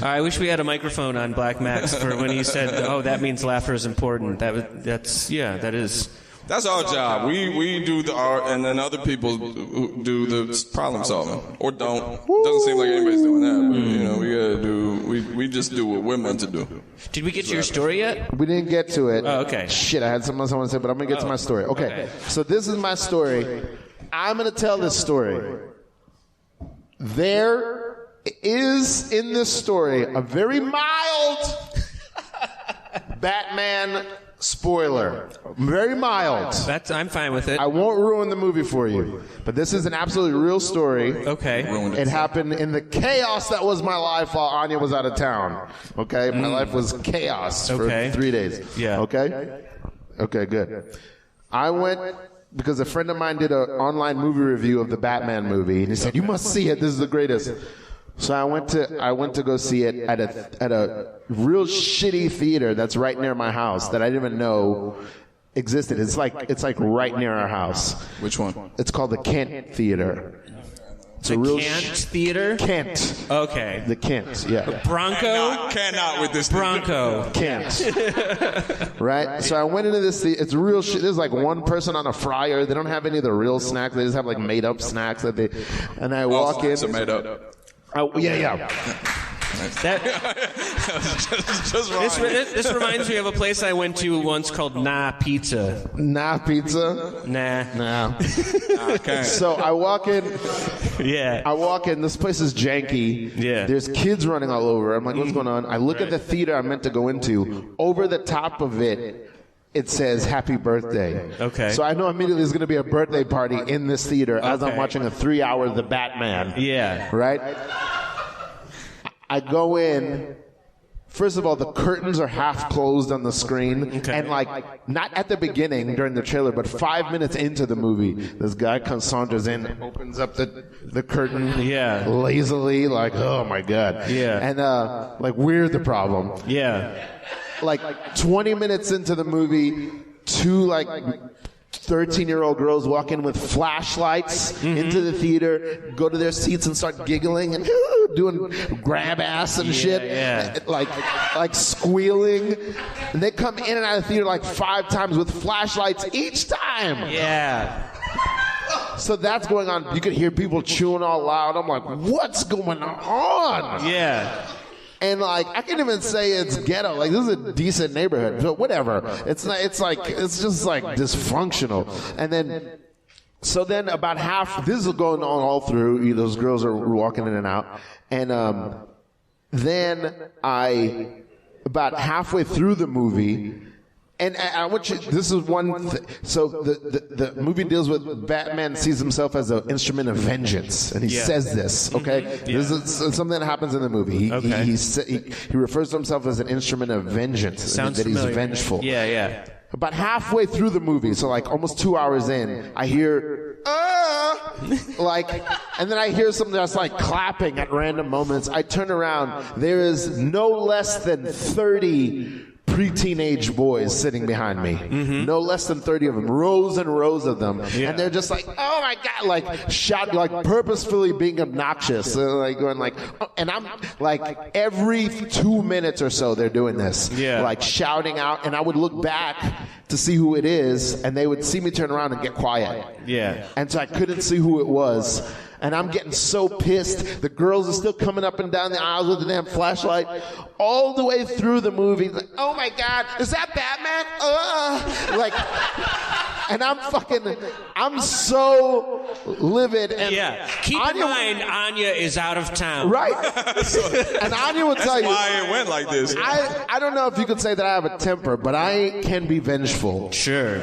I wish we had a microphone on Black Max for when he said, "Oh, that means laughter is important." That is. That's our job. We do the art, and then other people do the problem solving, or don't. Doesn't seem like anybody's doing that, but you know, we gotta do. We just do what we're meant to do. Did we get to your story yet? We didn't get to it. Oh, okay. Shit, I had something else I want to say, but I'm gonna get to my story. Okay. So this is my story. I'm gonna tell this story. There is in this story a very mild Batman spoiler. Very mild. I'm fine with it. I won't ruin the movie for you, but this is an absolutely real story. Okay. It happened in the chaos that was my life while Anya was out of town. Okay? My life was chaos for 3 days. Yeah. Okay? Okay, good. I went because a friend of mine did an online movie review of the Batman movie, and he said, "You must see it. This is the greatest." So I went to go see it at a real shitty theater that's right near my house that I didn't even know existed. It's like right near our house. Which one? It's called the Kent Theater. It's the Kent Theater? Kent. Okay. The Kent, yeah. Bronco? Cannot with this Bronco. Kent. Right? So I went into this theater. It's real shit. There's like one person on a fryer. They don't have any of the real snacks. They just have like made up snacks that they. And I walk in. Are made up. Yeah. This reminds me of a place I went to once called Nah Pizza. Nah Pizza? Nah. Okay. So I walk in. Yeah. I walk in. This place is janky. Yeah. There's kids running all over. I'm like, what's going on? I look at the theater I'm meant to go into. Over the top of it, it says "Happy Birthday." Okay. So I know immediately there's going to be a birthday party in this theater as I'm watching a 3-hour The Batman. Yeah. Right? I go in. First of all, the curtains are half closed on the screen. Okay. And, like, not at the beginning during the trailer, but 5 minutes into the movie, this guy saunters in, opens up the curtain lazily, like, oh, my God. Yeah. And, like, we're the problem. Yeah. Like, 20 minutes into the movie, two, like, 13-year-old girls walk in with flashlights into the theater, go to their seats and start giggling and doing grab ass and shit, like squealing. And they come in and out of the theater like 5 times with flashlights each time. Yeah. So that's going on. You could hear people chewing all loud. I'm like, what's going on? Yeah. And like, I can't even say it's ghetto. Like, this is a decent neighborhood, but whatever. It's not. It's like, it's just like dysfunctional. And then, so then about half. This is going on all through. Those girls are walking in and out, and then about halfway through the movie. And I want you. This is one. So the movie deals with Batman sees himself as an instrument of vengeance, and he says this. Okay, this is something that happens in the movie. He refers to himself as an instrument of vengeance. Sounds that familiar. He's vengeful. Yeah. About halfway through the movie, so like almost 2 hours in, I hear like, and then I hear something that's like clapping at random moments. I turn around. There is no less than 30 pre-teenage boys sitting behind me. No less than 30 of them. Rows and rows of them. Yeah. And they're just like, oh my God, like shout, like purposefully being obnoxious. Like going like, oh, and I'm like every 2 minutes or so they're doing this. Yeah. Like shouting out, and I would look back to see who it is, and they would see me turn around and get quiet. Yeah. And so I couldn't see who it was. And I'm getting so pissed. The girls are still coming up and down the aisles with the damn flashlight. All the way through the movie, like, oh my God, is that Batman? Like, and I'm so livid. And keep in mind, Anya is out of town. Right. And Anya would tell you. That's why it went like this. I don't know if you could say that I have a temper, but I can be vengeful. Sure.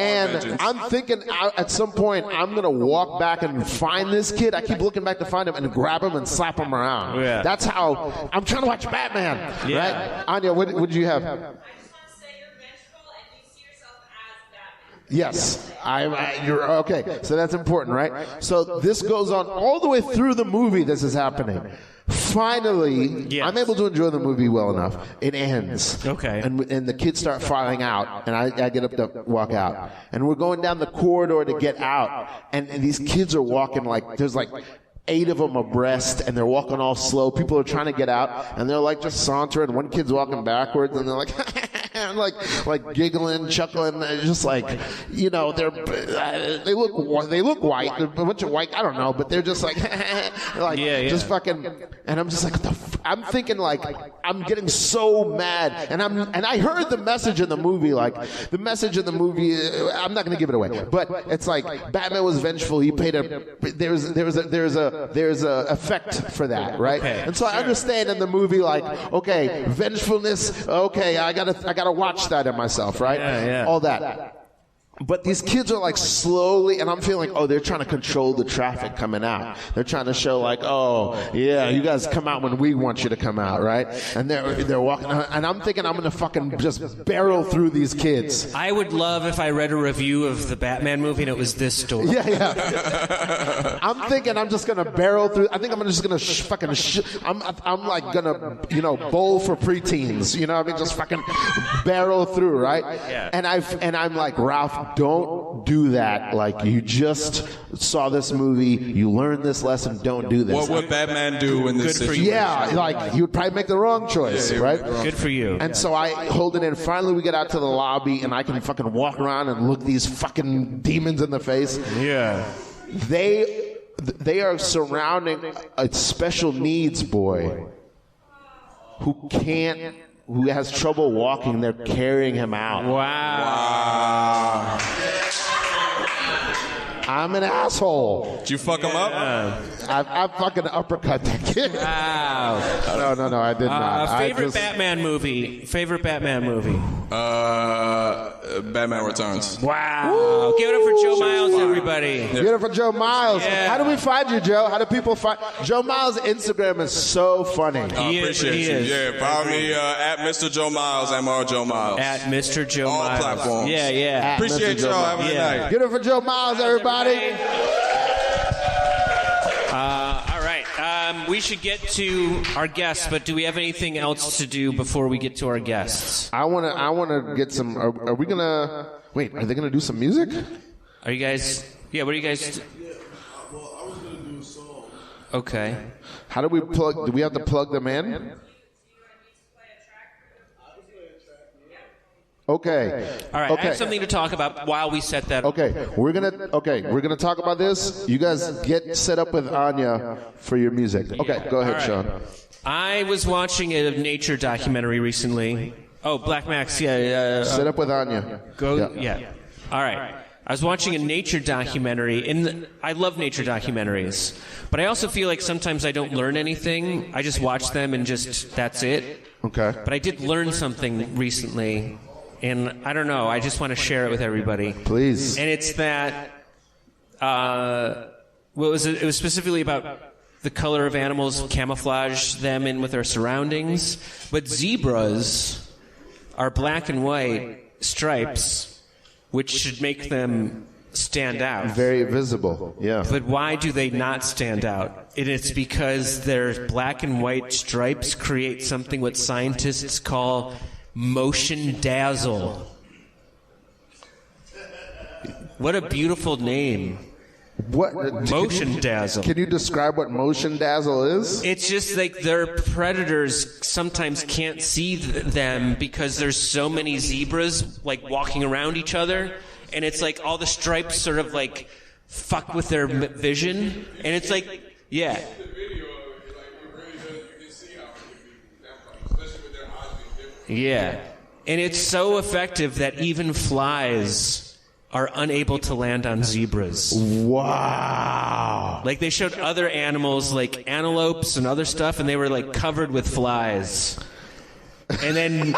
And I'm thinking at some point I'm going to walk back and find this kid. I keep looking back to find him and grab him and slap him around. Yeah. That's how I'm trying to watch Batman. Yeah. Right? Anya, what did you have? I just want to say you're vengeful and you see yourself as Batman. Yes. You're okay. So that's important, right? So this goes on all the way through the movie. This is happening. Finally, I'm able to enjoy the movie well enough. It ends. Okay. And the kids start filing out, and I get up to walk out. And we're going down the corridor to get out, and these kids are walking like, there's like 8 of them abreast, and they're walking all slow. People are trying to get out, and they're like just sauntering. One kid's walking backwards, and they're like, and like giggling, chuckling, just like, you know, they look white, they're a bunch of white, I don't know, but they're just like, like just fucking, and I'm just like, I'm thinking like, I'm getting so mad, and I heard the message in the movie, like the message in the movie, I'm not gonna give it away, but it's like Batman was vengeful. He paid there's a effect for that, right? Okay. And so I understand in the movie, like, okay, vengefulness, okay, I gotta watch that in myself, right? All that. But these kids are like slowly, and I'm feeling like, oh, they're trying to control the traffic coming out. They're trying to show like, oh, yeah, you guys come out when we want you to come out, right? And they're walking, and I'm thinking I'm gonna fucking just barrel through these kids. I would love if I read a review of the Batman movie and it was this story. Yeah. I'm thinking I'm just gonna barrel through. I think I'm just gonna I'm like gonna, you know, bowl for preteens. You know what I mean? Just fucking barrel through, right? Yeah. And I'm like, Ralph, don't do that. Like, you just saw this movie, you learned this lesson, don't do this. What would Batman do in this situation? Yeah, like, you would probably make the wrong choice, right? Good for you. And so I hold it in. Finally, we get out to the lobby, and I can fucking walk around and look these fucking demons in the face. Yeah. They are surrounding a special needs boy who has trouble walking. They're carrying him out. Wow. I'm an asshole. Did you fuck him up? I fucking uppercut that kid. Wow. No, I did not. Favorite Batman movie? Batman Returns. Wow. Give it up for Joe Miles, everybody. Give it up for Joe Miles. Yeah. How do we find you, Joe? How do people find Joe Miles' Instagram is so funny. He Appreciate you. is. Yeah, follow me at Mr. Joe Miles, MR Joe Miles. At Mr. Joe All Miles. platforms. Yeah. Appreciate Mr. Joe y'all Miles. having a night. Give it up for Joe Miles, everybody. All right. We should get to our guests, but do we have anything else to do before we get to our guests? I wanna get some. Are we gonna wait? Are they gonna do some music? Are you guys? Yeah. What are you guys? Well, I was going to do a song. Okay. How do we plug? Do we have to plug them in? Okay. All right. I have something to talk about while we set that up. Okay, we're gonna talk about this. You guys get set up with Anya for your music. Okay, go ahead, Shawn. I was watching a nature documentary recently. Oh, Black Max, yeah. Set up with Anya. Yeah. All right. I was watching a nature documentary, and I love nature documentaries, but I also feel like sometimes I don't learn anything. I just watch them and that's it. Okay. But I did learn something recently, and I don't know. I just want to share it with everybody. Please. And it's that. What was it? It was specifically about the color of animals, camouflage them in with their surroundings. But zebras are black and white stripes, which should make them stand out. Very visible. Yeah. But why do they not stand out? And it's because their black and white stripes create something what scientists call motion dazzle. What a beautiful name. What? Motion dazzle. Can you describe what motion dazzle is? It's just like their predators sometimes can't see them because there's so many zebras like walking around each other, and it's like all the stripes sort of like fuck with their vision, and it's like, yeah. Yeah. And it's so effective that even flies are unable to land on zebras. Wow. Like they showed other animals like antelopes and other stuff, and they were like covered with flies. And then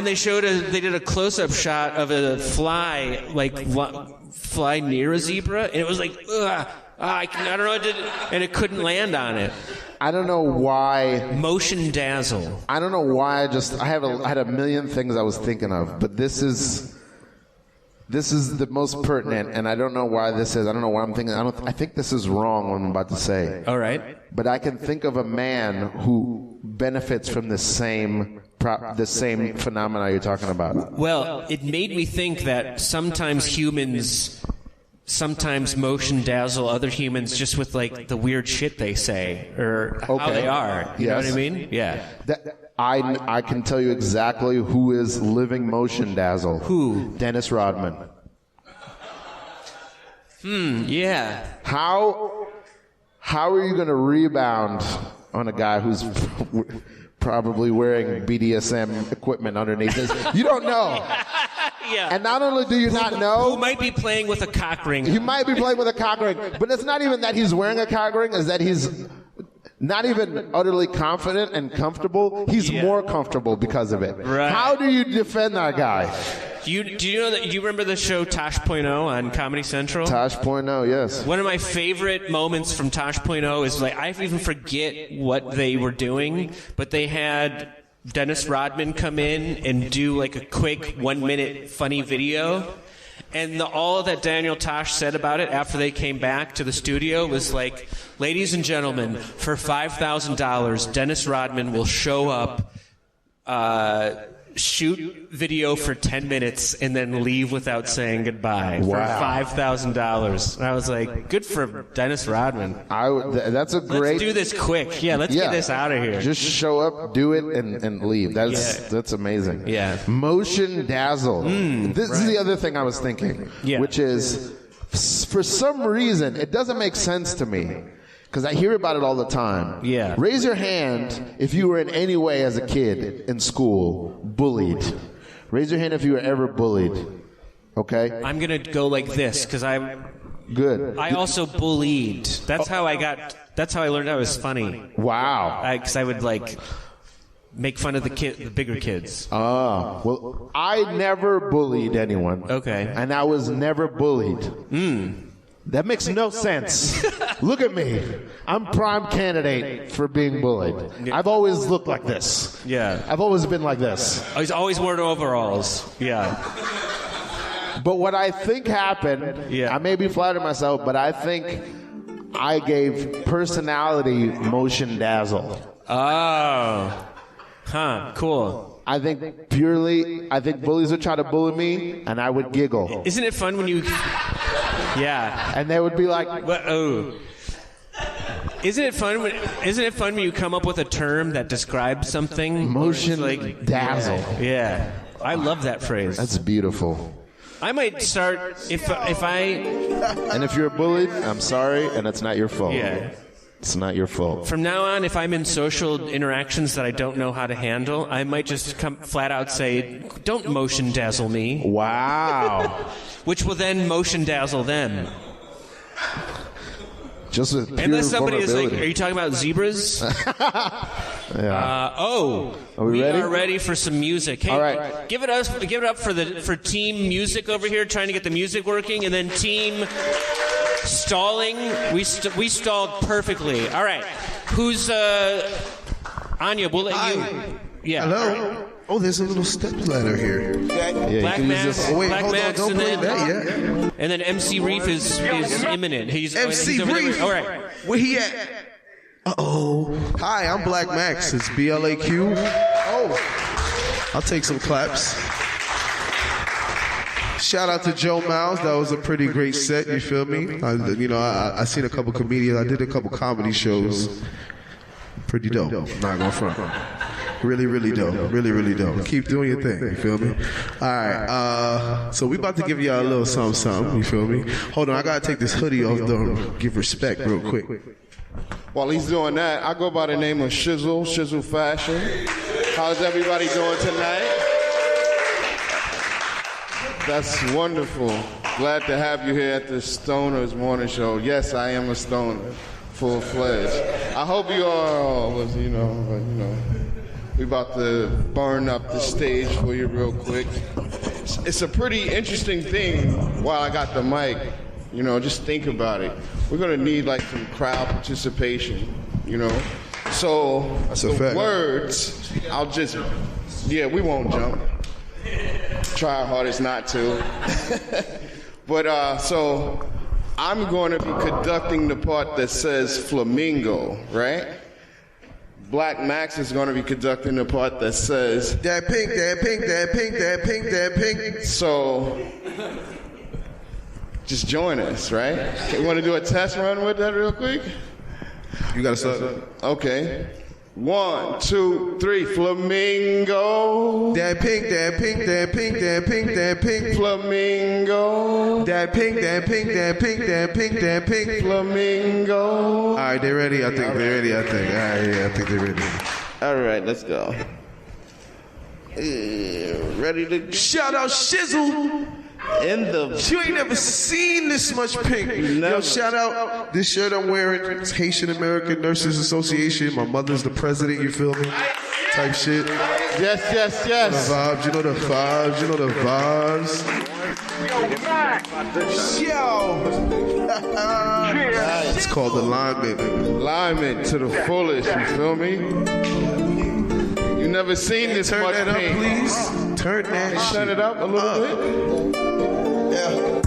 they did a close-up shot of a fly fly near a zebra, and it was like, I don't know what to do, and it couldn't land on it. I don't know why. Motion dazzle. I don't know why. I had a million things I was thinking of, but this is the most pertinent, and I don't know why this is. I don't know why I'm thinking. I think this is wrong. What I'm about to say. All right. But I can think of a man who benefits from the same phenomena you're talking about. Well, it made me think that sometimes humans motion dazzle other humans just with like the weird shit they say or how they are. You know what I mean? Yeah. I can tell you exactly who is living motion dazzle. Who? Dennis Rodman. Yeah. How are you going to rebound on a guy who's probably wearing BDSM equipment underneath his? You don't know. Yeah. And not only do you not know, Who might be playing with a cock ring? he might be playing with a cock ring, but it's not even that he's wearing a cock ring, is that he's not even utterly confident and comfortable. He's more comfortable because of it. Right. How do you defend that guy? Do you know that? You remember the show Tosh.0 on Comedy Central? Tosh.0, yes. One of my favorite moments from Tosh.0 is like I even forget what they were doing, but they had Dennis Rodman come in and do like a quick 1-minute funny video. And all that Daniel Tosh said about it after they came back to the studio was like, ladies and gentlemen, for $5,000, Dennis Rodman will show up, shoot video for 10 minutes, and then leave without saying goodbye for $5,000. And I was like, good for Dennis Rodman. That's a great... Let's do this quick. Yeah, let's get this out of here. Just show up, do it, and leave. That's amazing. Yeah. Motion dazzle. This is the other thing I was thinking, which is, for some reason, it doesn't make sense to me. Because I hear about it all the time. Yeah. Raise your hand if you were in any way as a kid in school bullied. Raise your hand if you were ever bullied. Okay? I'm going to go like this because Good. I also bullied. That's how I learned I was funny. Wow. Because I would like make fun of the bigger kids. Oh. Well, I never bullied anyone. Okay. And I was never bullied. That makes no sense. Look at me. I'm prime candidate for being bullied. I've always looked like this. Yeah. I've always been like this. He's always worn overalls. Yeah. But what I think happened, I may be flattering myself, but I think I gave personality motion dazzle. Oh. Huh. Cool. I think bullies would try to bully me, and I would giggle. Isn't it fun when you... Yeah. And they would be like... Oh. Isn't it fun when you come up with a term that describes something? Motion dazzle. Yeah. I love that phrase. That's beautiful. I might start if I... And if you're bullied, I'm sorry, and it's not your fault. Yeah. It's not your fault. From now on, if I'm in social interactions that I don't know how to handle, I might just come flat out say, don't motion dazzle me. Wow. Which will then motion dazzle them. Just with pure Unless somebody is like, vulnerability. are you talking about zebras? Are we ready? are ready for some music. Hey, all right. Give it up for team music over here, trying to get the music working, and then team stalling. We stalled perfectly. All right. Who's Anya? We'll let you. Yeah. Hello. Oh, there's a little step ladder here. Black Max. Oh wait, Black hold on, Max, don't and play then, that yet. And then MC Reef is imminent. He's MC over there. Reef. All right. Where he at? Uh-oh. Hi, I'm Black Max. It's BLAQ. Oh. I'll take some claps. Shout out to Joe Miles. That was a pretty great set. You feel me? I seen a couple comedians. I did a couple comedy shows. Pretty dope. Not going front. Really, really dope. Really, really dope. Keep doing your thing. You feel me? All right. So we about to give y'all a little something. You feel me? Hold on. I gotta take this hoodie off though. Give respect real quick. While he's doing that, I go by the name of Shizzle Fashion. How's everybody doing tonight? That's wonderful. Glad to have you here at the Stoners Morning Show. Yes, I am a stoner, full-fledged. I hope you all was, we about to burn up the stage for you real quick. It's a pretty interesting thing while I got the mic. Just think about it. We're gonna need like some crowd participation, So the words, we won't jump. Try our hardest not to. But so I'm going to be conducting the part that says flamingo, right? Black Max is going to be conducting the part that says that pink, that pink, that pink, that pink, that pink. So just join us, right? Okay, you want to do a test run with that real quick? You got to start. Okay. 1, 2, 3, flamingo. That pink, that pink, that pink, that pink, that pink. Flamingo. That pink, that pink, that pink, that pink, that pink. Flamingo. All right, they're ready. I think they're ready. I think. All right, yeah, I think they're ready. All right, let's go. Ready to shout out Shizzle. In the you ain't never seen this much pink. Yo, shout out this shirt I'm wearing. It's Haitian American Nurses Association. My mother's the president. You feel me? Type shit. Yes, yes, yes. The vibes. You know the vibes. You know the vibes. Yo. It's called alignment. Alignment to the fullest. You feel me? You never seen this Turn much that up, pink. please. Turn that shit. Turn it up a little bit. Yeah.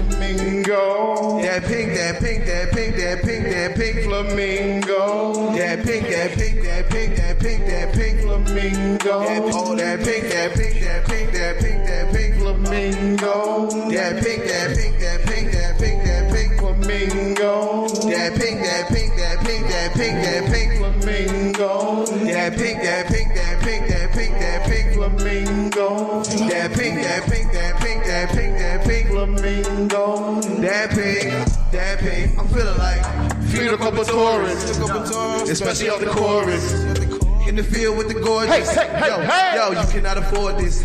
Flamingo. That pink, that pink, that pink, that pink, that pink. Flamingo. That pink, that pink, that pink, that pink, that pink. Flamingo. Oh, that pink, that pink, that pink, that pink, that pink. Flamingo. That pink, that pink, that pink, that pink, that pink. Flamingo. That pink, that pink, that pink, that pink, that pink. Flamingo. That pink, that pink, that pink, that pink, that pink. Flamingo. That pink, that pink, that pink, that pink, that pink. Flamingo. That pink, that pink. I'm feeling like feed a couple tourists, especially off the chorus. In the field with the gorgeous. Yo, you cannot afford this.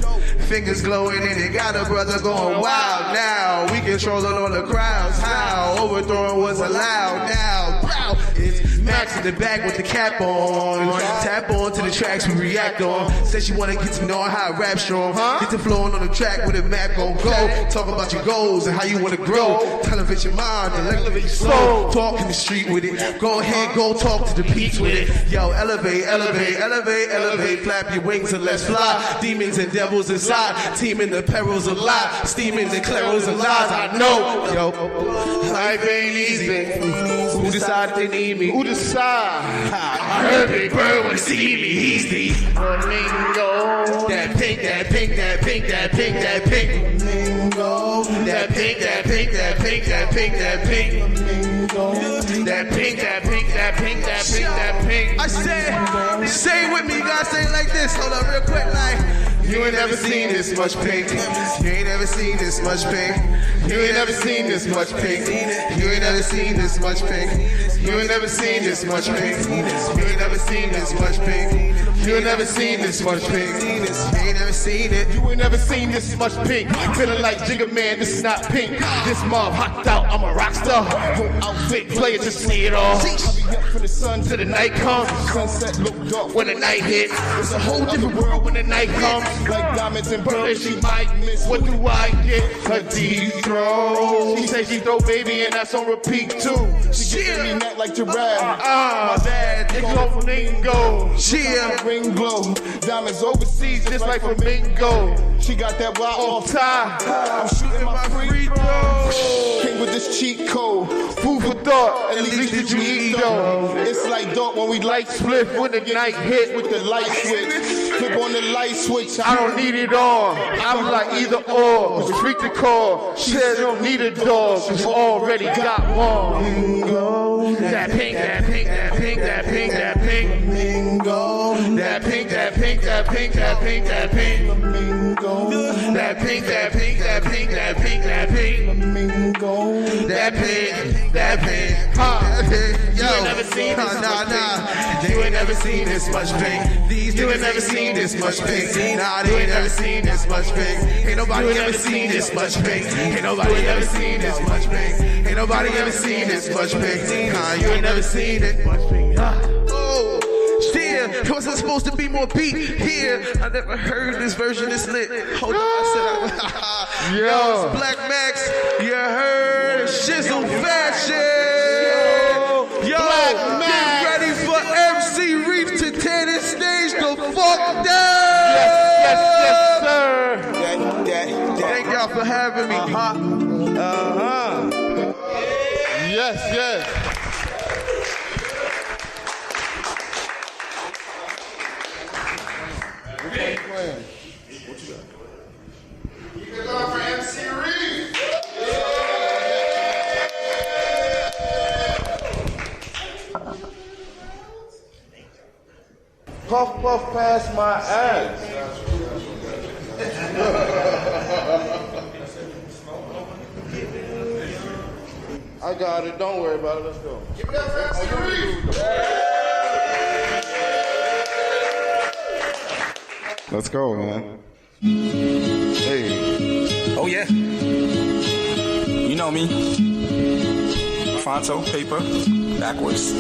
Fingers glowing and it got a brother going wild now. We controlling all the crowds. How overthrowing was allowed now. Wow. It's Max in the back with the cap on. Tap on to the tracks we react on. Says she wanna get to know how I rap strong. Get to flowing on the track with a map gon' go. Talk about your goals and how you wanna grow. Elevate your mind and elevate your soul. Talk in the street with it. Go ahead, go talk to the peaks with it. Yo, elevate, elevate, elevate, elevate. Flap your wings and let's fly. Demons and devils inside. Teaming the perils of life. Steaming the claros of lies. I know. Yo, life ain't easy. Who decided they need me? Who decide? I heard Big Bird wanna see me. He's the flamingo. That pink, that pink, that pink, that pink, that pink. Flamingo. That pink, that pink, that pink, that pink, that pink. That pink, that pink, that pink, that pink, that pink. I said, say it with me, you gotta say it like this. Hold up real quick, like. You ain't never seen this much pink. You ain't never seen this much pink. You ain't never seen this much pink. You ain't never seen this much pink. You ain't never seen this much pink. You ain't never seen this much pink. You ain't never seen this much pink. You ain't never seen it. You ain't never seen this much pink. Feeling like Jigga Man, this is not pink. This mob hopped out, I'm a rock star. Whole outfit, play it to see it all. I'll be up from the sun to the night comes. Sunset look dark When the night hits, it's a whole different world when the night comes. Like diamonds and pearls, she might miss. What do I get? A deep throw. She say she throw baby and that's on repeat too. She giving me neck like giraffe. My dad, they go flamingo. Yeah. Ring glow. Diamonds overseas just like flamingo. She got that wild off tie. I'm shooting my free throw. Came with this cheat code. Food for thought. At least did you eat though? It's like dope when we light split when the night hit with the light switch. Flip on the light switch. I don't need it all. I'm like either or. Freak the call. She said don't need a dog. She already got one. That pink, that pink, that pink, that pink, that pink. That pink, that pink, that pink, that pink, that pink. That pink, that pink, that pink, that pink, that pink. That pink, that pink. You ain't never seen this much pink. You ain't never seen this much pink. You ain't never seen this much pink. Nah, they ain't never seen this much pink. Ain't nobody ever seen this much pink. Ain't nobody ever seen this much pink. Ain't nobody ever seen this much pink. Nah, you ain't never seen it. Oh. Still, it wasn't supposed to be more beat here. I never heard this version this lit. Hold on, I said Yo, it's Blaq Max. You heard Shizzle fashion. Yo, Blaq Max. Get ready for MC Reef to tear this stage the fuck down. Yes, sir. Thank y'all for having me. Yes, yes. What you got? Keep it on for MC Reef. puff puff past my ass. I got it. Don't worry about it. Let's go. Give me that fast Reef. Let's go, man. Hey. Oh, yeah. You know me. Fonto, paper, backwards.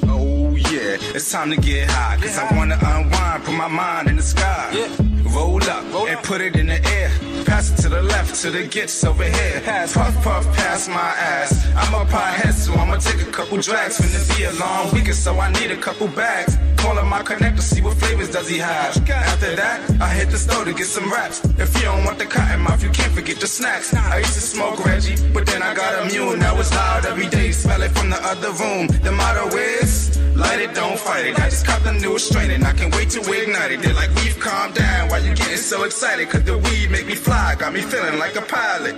Oh, yeah. It's time to get high. Cause I wanna unwind, put my mind in the sky. Yeah. Roll up and put it in the air. Pass it to the left till it gets over here. Puff, puff, past my ass. I'm up high head, so I'ma take a couple drags. Finna be a long weekend, so I need a couple bags. Calling my connector, see what flavors does he have. After that, I hit the store to get some wraps. If you don't want the cotton mouth, you can't forget the snacks. I used to smoke Reggie, but then I got a mule. Now it's loud every day, smell it from the other room. The motto is, light it, don't fight it. I just caught the newest strain and I can't wait to ignite it. They're like, Reef, calm down, why you getting so excited? Cause the weed make me fly, got me feeling like a pilot.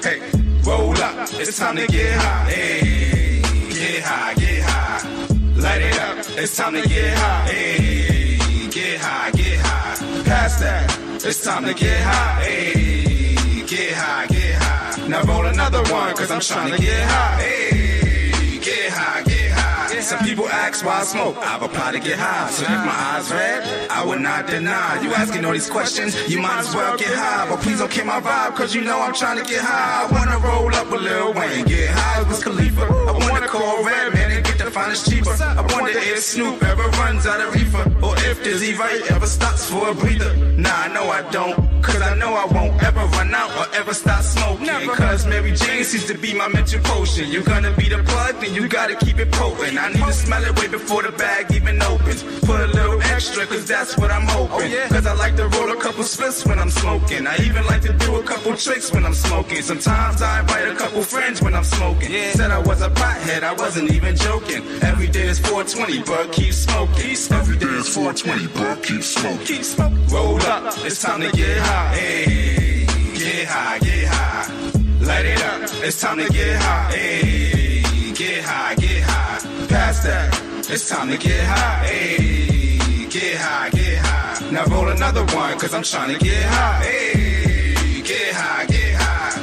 Hey, roll up, it's time to get high. Hey, get high, get high. Light it up, it's time to get high. Hey, get high, get high. Past that, it's time to get high. Hey, get high, get high. Now roll another one, cause I'm trying to get high. Hey, get high, get high. Some people ask why I smoke, I reply to get high. So if my eyes red, I would not deny. You asking all these questions, you might as well get high. But please don't kill my vibe, cause you know I'm trying to get high. I wanna roll up with Lil Wayne, get high with Khalifa. I wanna call Redman and get the finest cheaper. I wonder if Snoop ever runs out of reefer, or if Dizzy Wright ever stops for a breather. Nah, no I don't, cause I know I won't ever run out or ever stop smoking. Cause Mary Jane seems to be my mental potion. You're gonna be the plug, then you gotta keep it potent. I need to smell it way before the bag even opens. Put a little extra, cause that's what I'm hoping. Cause I like to roll a couple splits when I'm smoking. I even like to do a couple tricks when I'm smoking. Sometimes I invite a couple friends when I'm smoking. Said I was a pothead, I wasn't even joking. Every day is 420, but keep smoking. Every day is 420, but keep smoking. Keep smoking. Roll up, it's time to get high. Hey, get high, get high. Light it up, it's time to get high. Hey, get high, get high. Past that, it's time to get high. Hey, get high, get high. Now roll another one, cause I'm trying to get high. Hey, get high, get high.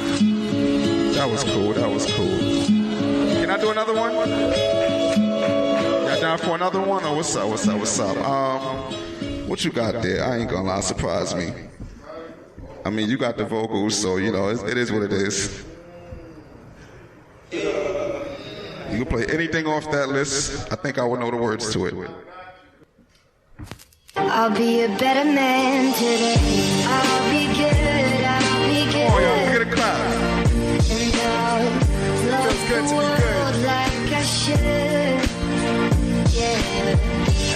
That was cool, that was cool. Can I do another one? Y'all down for another one? Or what's up, what's up, what's up? What you got there? I ain't gonna lie, surprise me. I mean, you got the vocals, so, you know, it is what it is. You can play anything off that list. I think I would know the words to it. I'll be a better man today. I'll be good, I'll be good. Oh, yo, look at the crowd. And I'll love the world like I should. Yeah.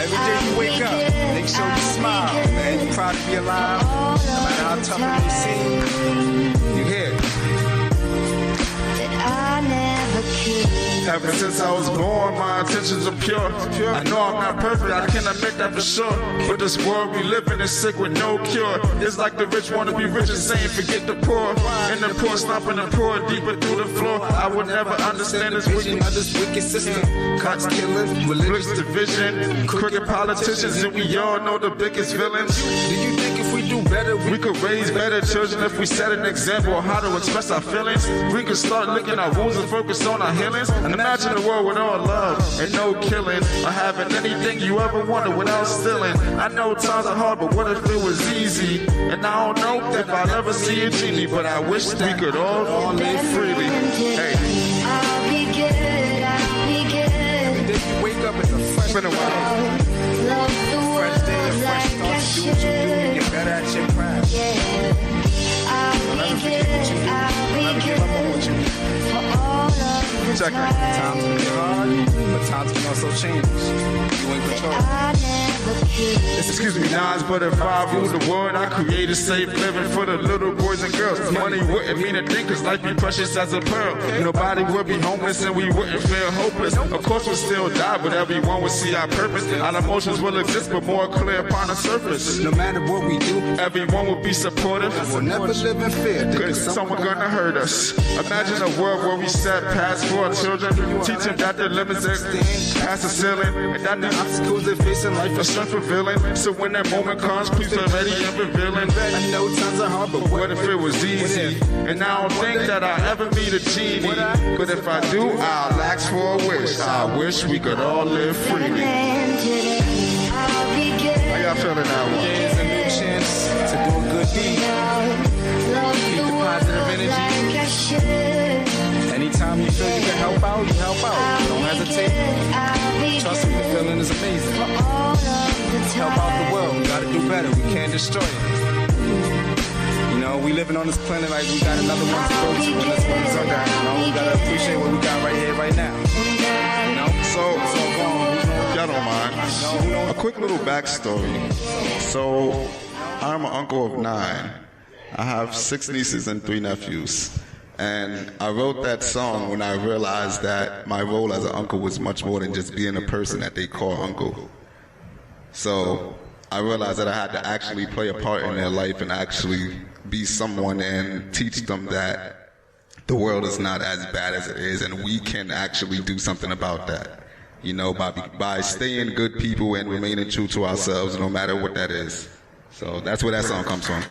Every day you wake up, make sure you smile, man. You proud to be alive, no matter how tough it may seem. You hear it. That I never could. Ever since I was born, my intentions are pure. I know I'm not perfect, I can admit that for sure. But this world we live in is sick with no cure. It's like the rich want to be rich and saying forget the poor. And the poor stomping the poor deeper through the floor. I would never understand this wicked system. Cops killing, religious division, crooked politicians, and we all know the biggest villains. Do you think if we do better, we could raise better children if we set an example of how to express our feelings? We could start licking our wounds and focus on our healings. And imagine a world with all love and no killing, or having anything you ever wanted without stealing. I know times are hard, but what if it was easy? And I don't know if I'll ever see a genie, but I wish that we could all live freely. Hey. I'll be good, I'll be good. every day you wake up, it's a fresh Love the fresh day, a world fresh like start I to do what you do, should. get better at your craft. Yeah. I'll Don't ever be forget what you good, do. I'll Don't be ever give up on what you do. good. For all of the Check it. Times can be hard, but times can also change. You in control. I never Excuse me, Nas, but if I rule the world, I created safe living for the little boys and girls. Money wouldn't mean a thing, cause life be precious as a pearl. Nobody would be homeless and we wouldn't feel hopeless. Of course we'll still die, but everyone would see our purpose. Our emotions will exist, but more clear upon the surface. No matter what we do, everyone will be supportive. We'll never live in fear, cause someone gonna hurt us. Imagine a world where we set past for our children, teach them that the limits extend past the ceiling, and that the obstacles they face in life are strength revealing. So when that moment comes, please be ready and revealing. I know times are hard, but what if it was easy? And I don't think that I'll ever meet a genie, but if I do, I'll ask for a wish. I wish we could all live freely. How y'all feeling now? There's a new chance to do a good deed. Keep the positive energy. Anytime you feel you can help out, you help out. Don't hesitate. Trust me, the feeling is amazing. Help out the world. We gotta do better. We can't destroy it. You know, we living on this planet like we got another one to go to, and this one is under. You know, we gotta appreciate what we got right here, right now. You know, so y'all don't mind. A quick little backstory. So, I'm an uncle of 9. I have 6 nieces and 3 nephews. And I wrote that song when I realized that my role as an uncle was much more than just being a person that they call uncle. So I realized that I had to actually play a part in their life and actually be someone and teach them that the world is not as bad as it is, and we can actually do something about that. You know, by staying good people and remaining true to ourselves, no matter what that is. So that's where that song comes from.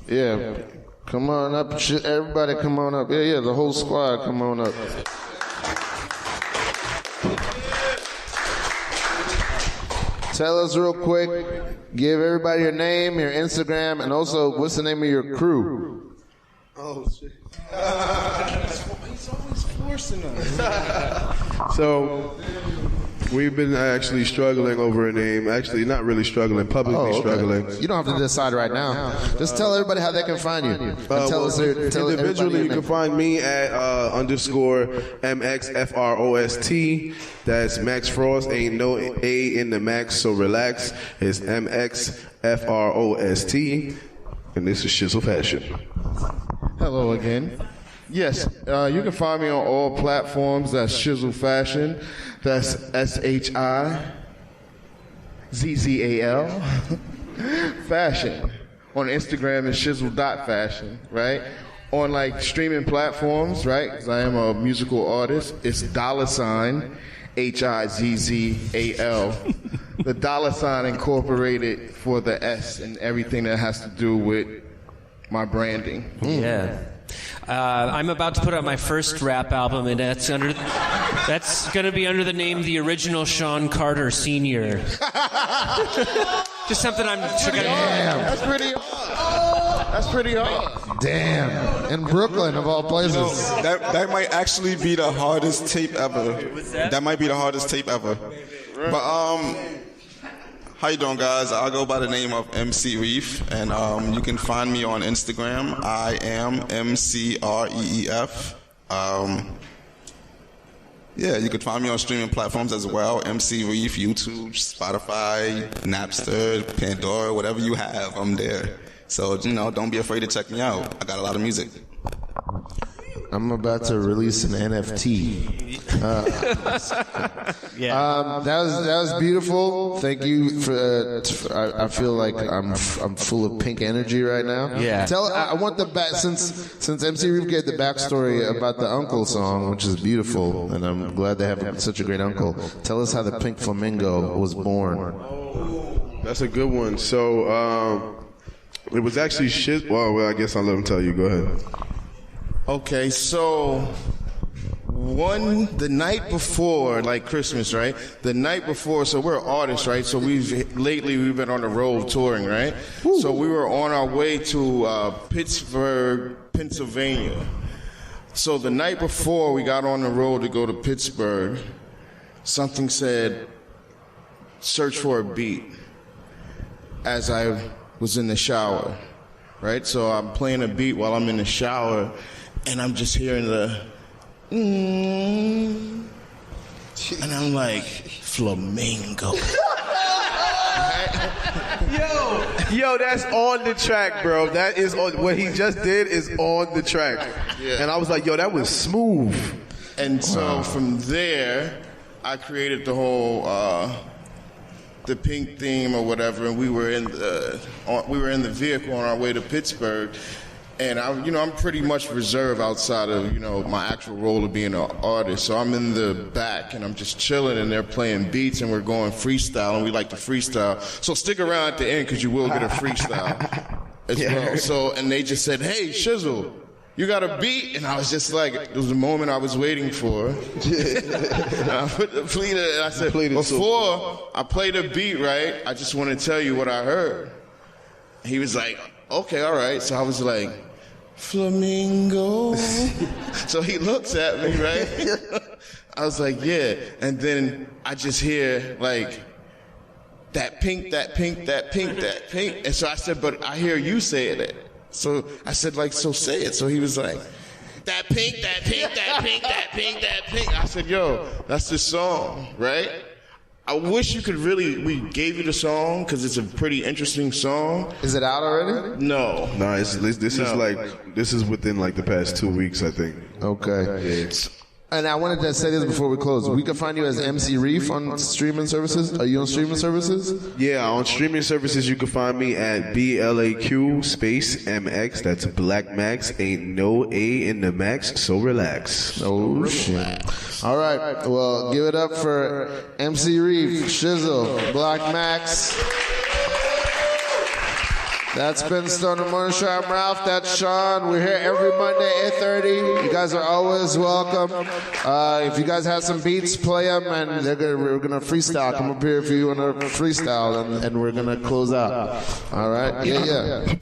Yeah, come on up. Everybody come on up. Yeah, the whole squad come on up. Tell us real quick, give everybody your name, your Instagram, and also what's the name of your crew? Oh, shit. He's always forcing us. So, we've been actually struggling over a name. Actually, not really struggling, publicly struggling. You don't have to decide right now. Just tell everybody how they can find you. Individually, you can find me at _ MXFROST. That's Max Frost. Ain't no A in the Max, so relax. It's MXFROST. And this is Shizzle Fashion. Hello again. Yes, you can find me on all platforms. That's Shizzle Fashion. That's SHIZZAL Fashion. On Instagram is shizzle.fashion, right? On like streaming platforms, right? Because I am a musical artist, it's $HIZZAL. The $ incorporated for the S and everything that has to do with my branding. Yeah. I'm about to put out my first rap album, and that's going to be under the name The Original Shawn Carter Sr. Just something I'm going to... That's pretty hard. That's pretty hard. Damn. In Brooklyn, of all places. You know, that might actually be the hardest tape ever. That might be the hardest tape ever. But, how you doing, guys? I go by the name of MC Reef, and you can find me on Instagram. I am MCREEF. Yeah, you can find me on streaming platforms as well. MC Reef, YouTube, Spotify, Napster, Pandora, whatever you have, I'm there. So, you know, don't be afraid to check me out. I got a lot of music. I'm about to release an NFT. That was beautiful. Thank you for. I feel like I'm full of pink energy right now. Yeah. I want the back since MC Reef gave the backstory about the uncle song, which is beautiful, and I'm glad they have such a great uncle. Tell us how the Pink Flamingo was born. That's a good one. So it was actually shit. Well, I guess I'll let him tell you. Go ahead. Okay, so the night before, like Christmas, right? The night before, so we're artists, right? So we've been on the road touring, right? Woo. So we were on our way to Pittsburgh, Pennsylvania. So the night before we got on the road to go to Pittsburgh, something said, search for a beat, as I was in the shower. right? So I'm playing a beat while I'm in the shower, and I'm just hearing the, and I'm like, flamingo. Yo, that's on the track, bro. That is on, what he just did is on the track. Yeah. And I was like, yo, that was smooth. And so from there, I created the whole the pink theme or whatever, and we were in the vehicle on our way to Pittsburgh. And I'm pretty much reserved outside of, my actual role of being an artist. So I'm in the back and I'm just chilling and they're playing beats and we're going freestyle and we like to freestyle. So stick around at the end because you will get a freestyle as well. So, and they just said, hey, Shizzle, you got a beat? And I was just like, it was the moment I was waiting for. And I put the pleader and I said, before I play the beat, right, I just want to tell you what I heard. He was like, okay, all right. So I was like, flamingo. So he looks at me, right? I was like, yeah. And then I just hear like, that pink, that pink, that pink, that pink. And so I said, but I hear you saying it. So I said, like, so say it. So he was like, that pink, that pink, that pink, that pink, that pink. I said, yo, that's the song, right? I wish you could we gave you the song because it's a pretty interesting song. Is it out already? No. No, this is within like the past 2 weeks, I think. Okay. Yeah. And I wanted to say this before we close. We can find you as MC Reef on streaming services. Are you on streaming services? Yeah, on streaming services you can find me at BLAQ space MX. That's Black Max. Ain't no A in the max, so relax. Oh shit. All right. Well, give it up for MC Reef, Shizzle, Black Max. That's been Stoner Morning Show. I'm Ralph. That's Shawn. We're here every Monday, 8:30. You guys are always welcome. If you guys have some beats, play them, and we're gonna freestyle. Come up here if you want to freestyle, and we're gonna close out. All right? Yeah.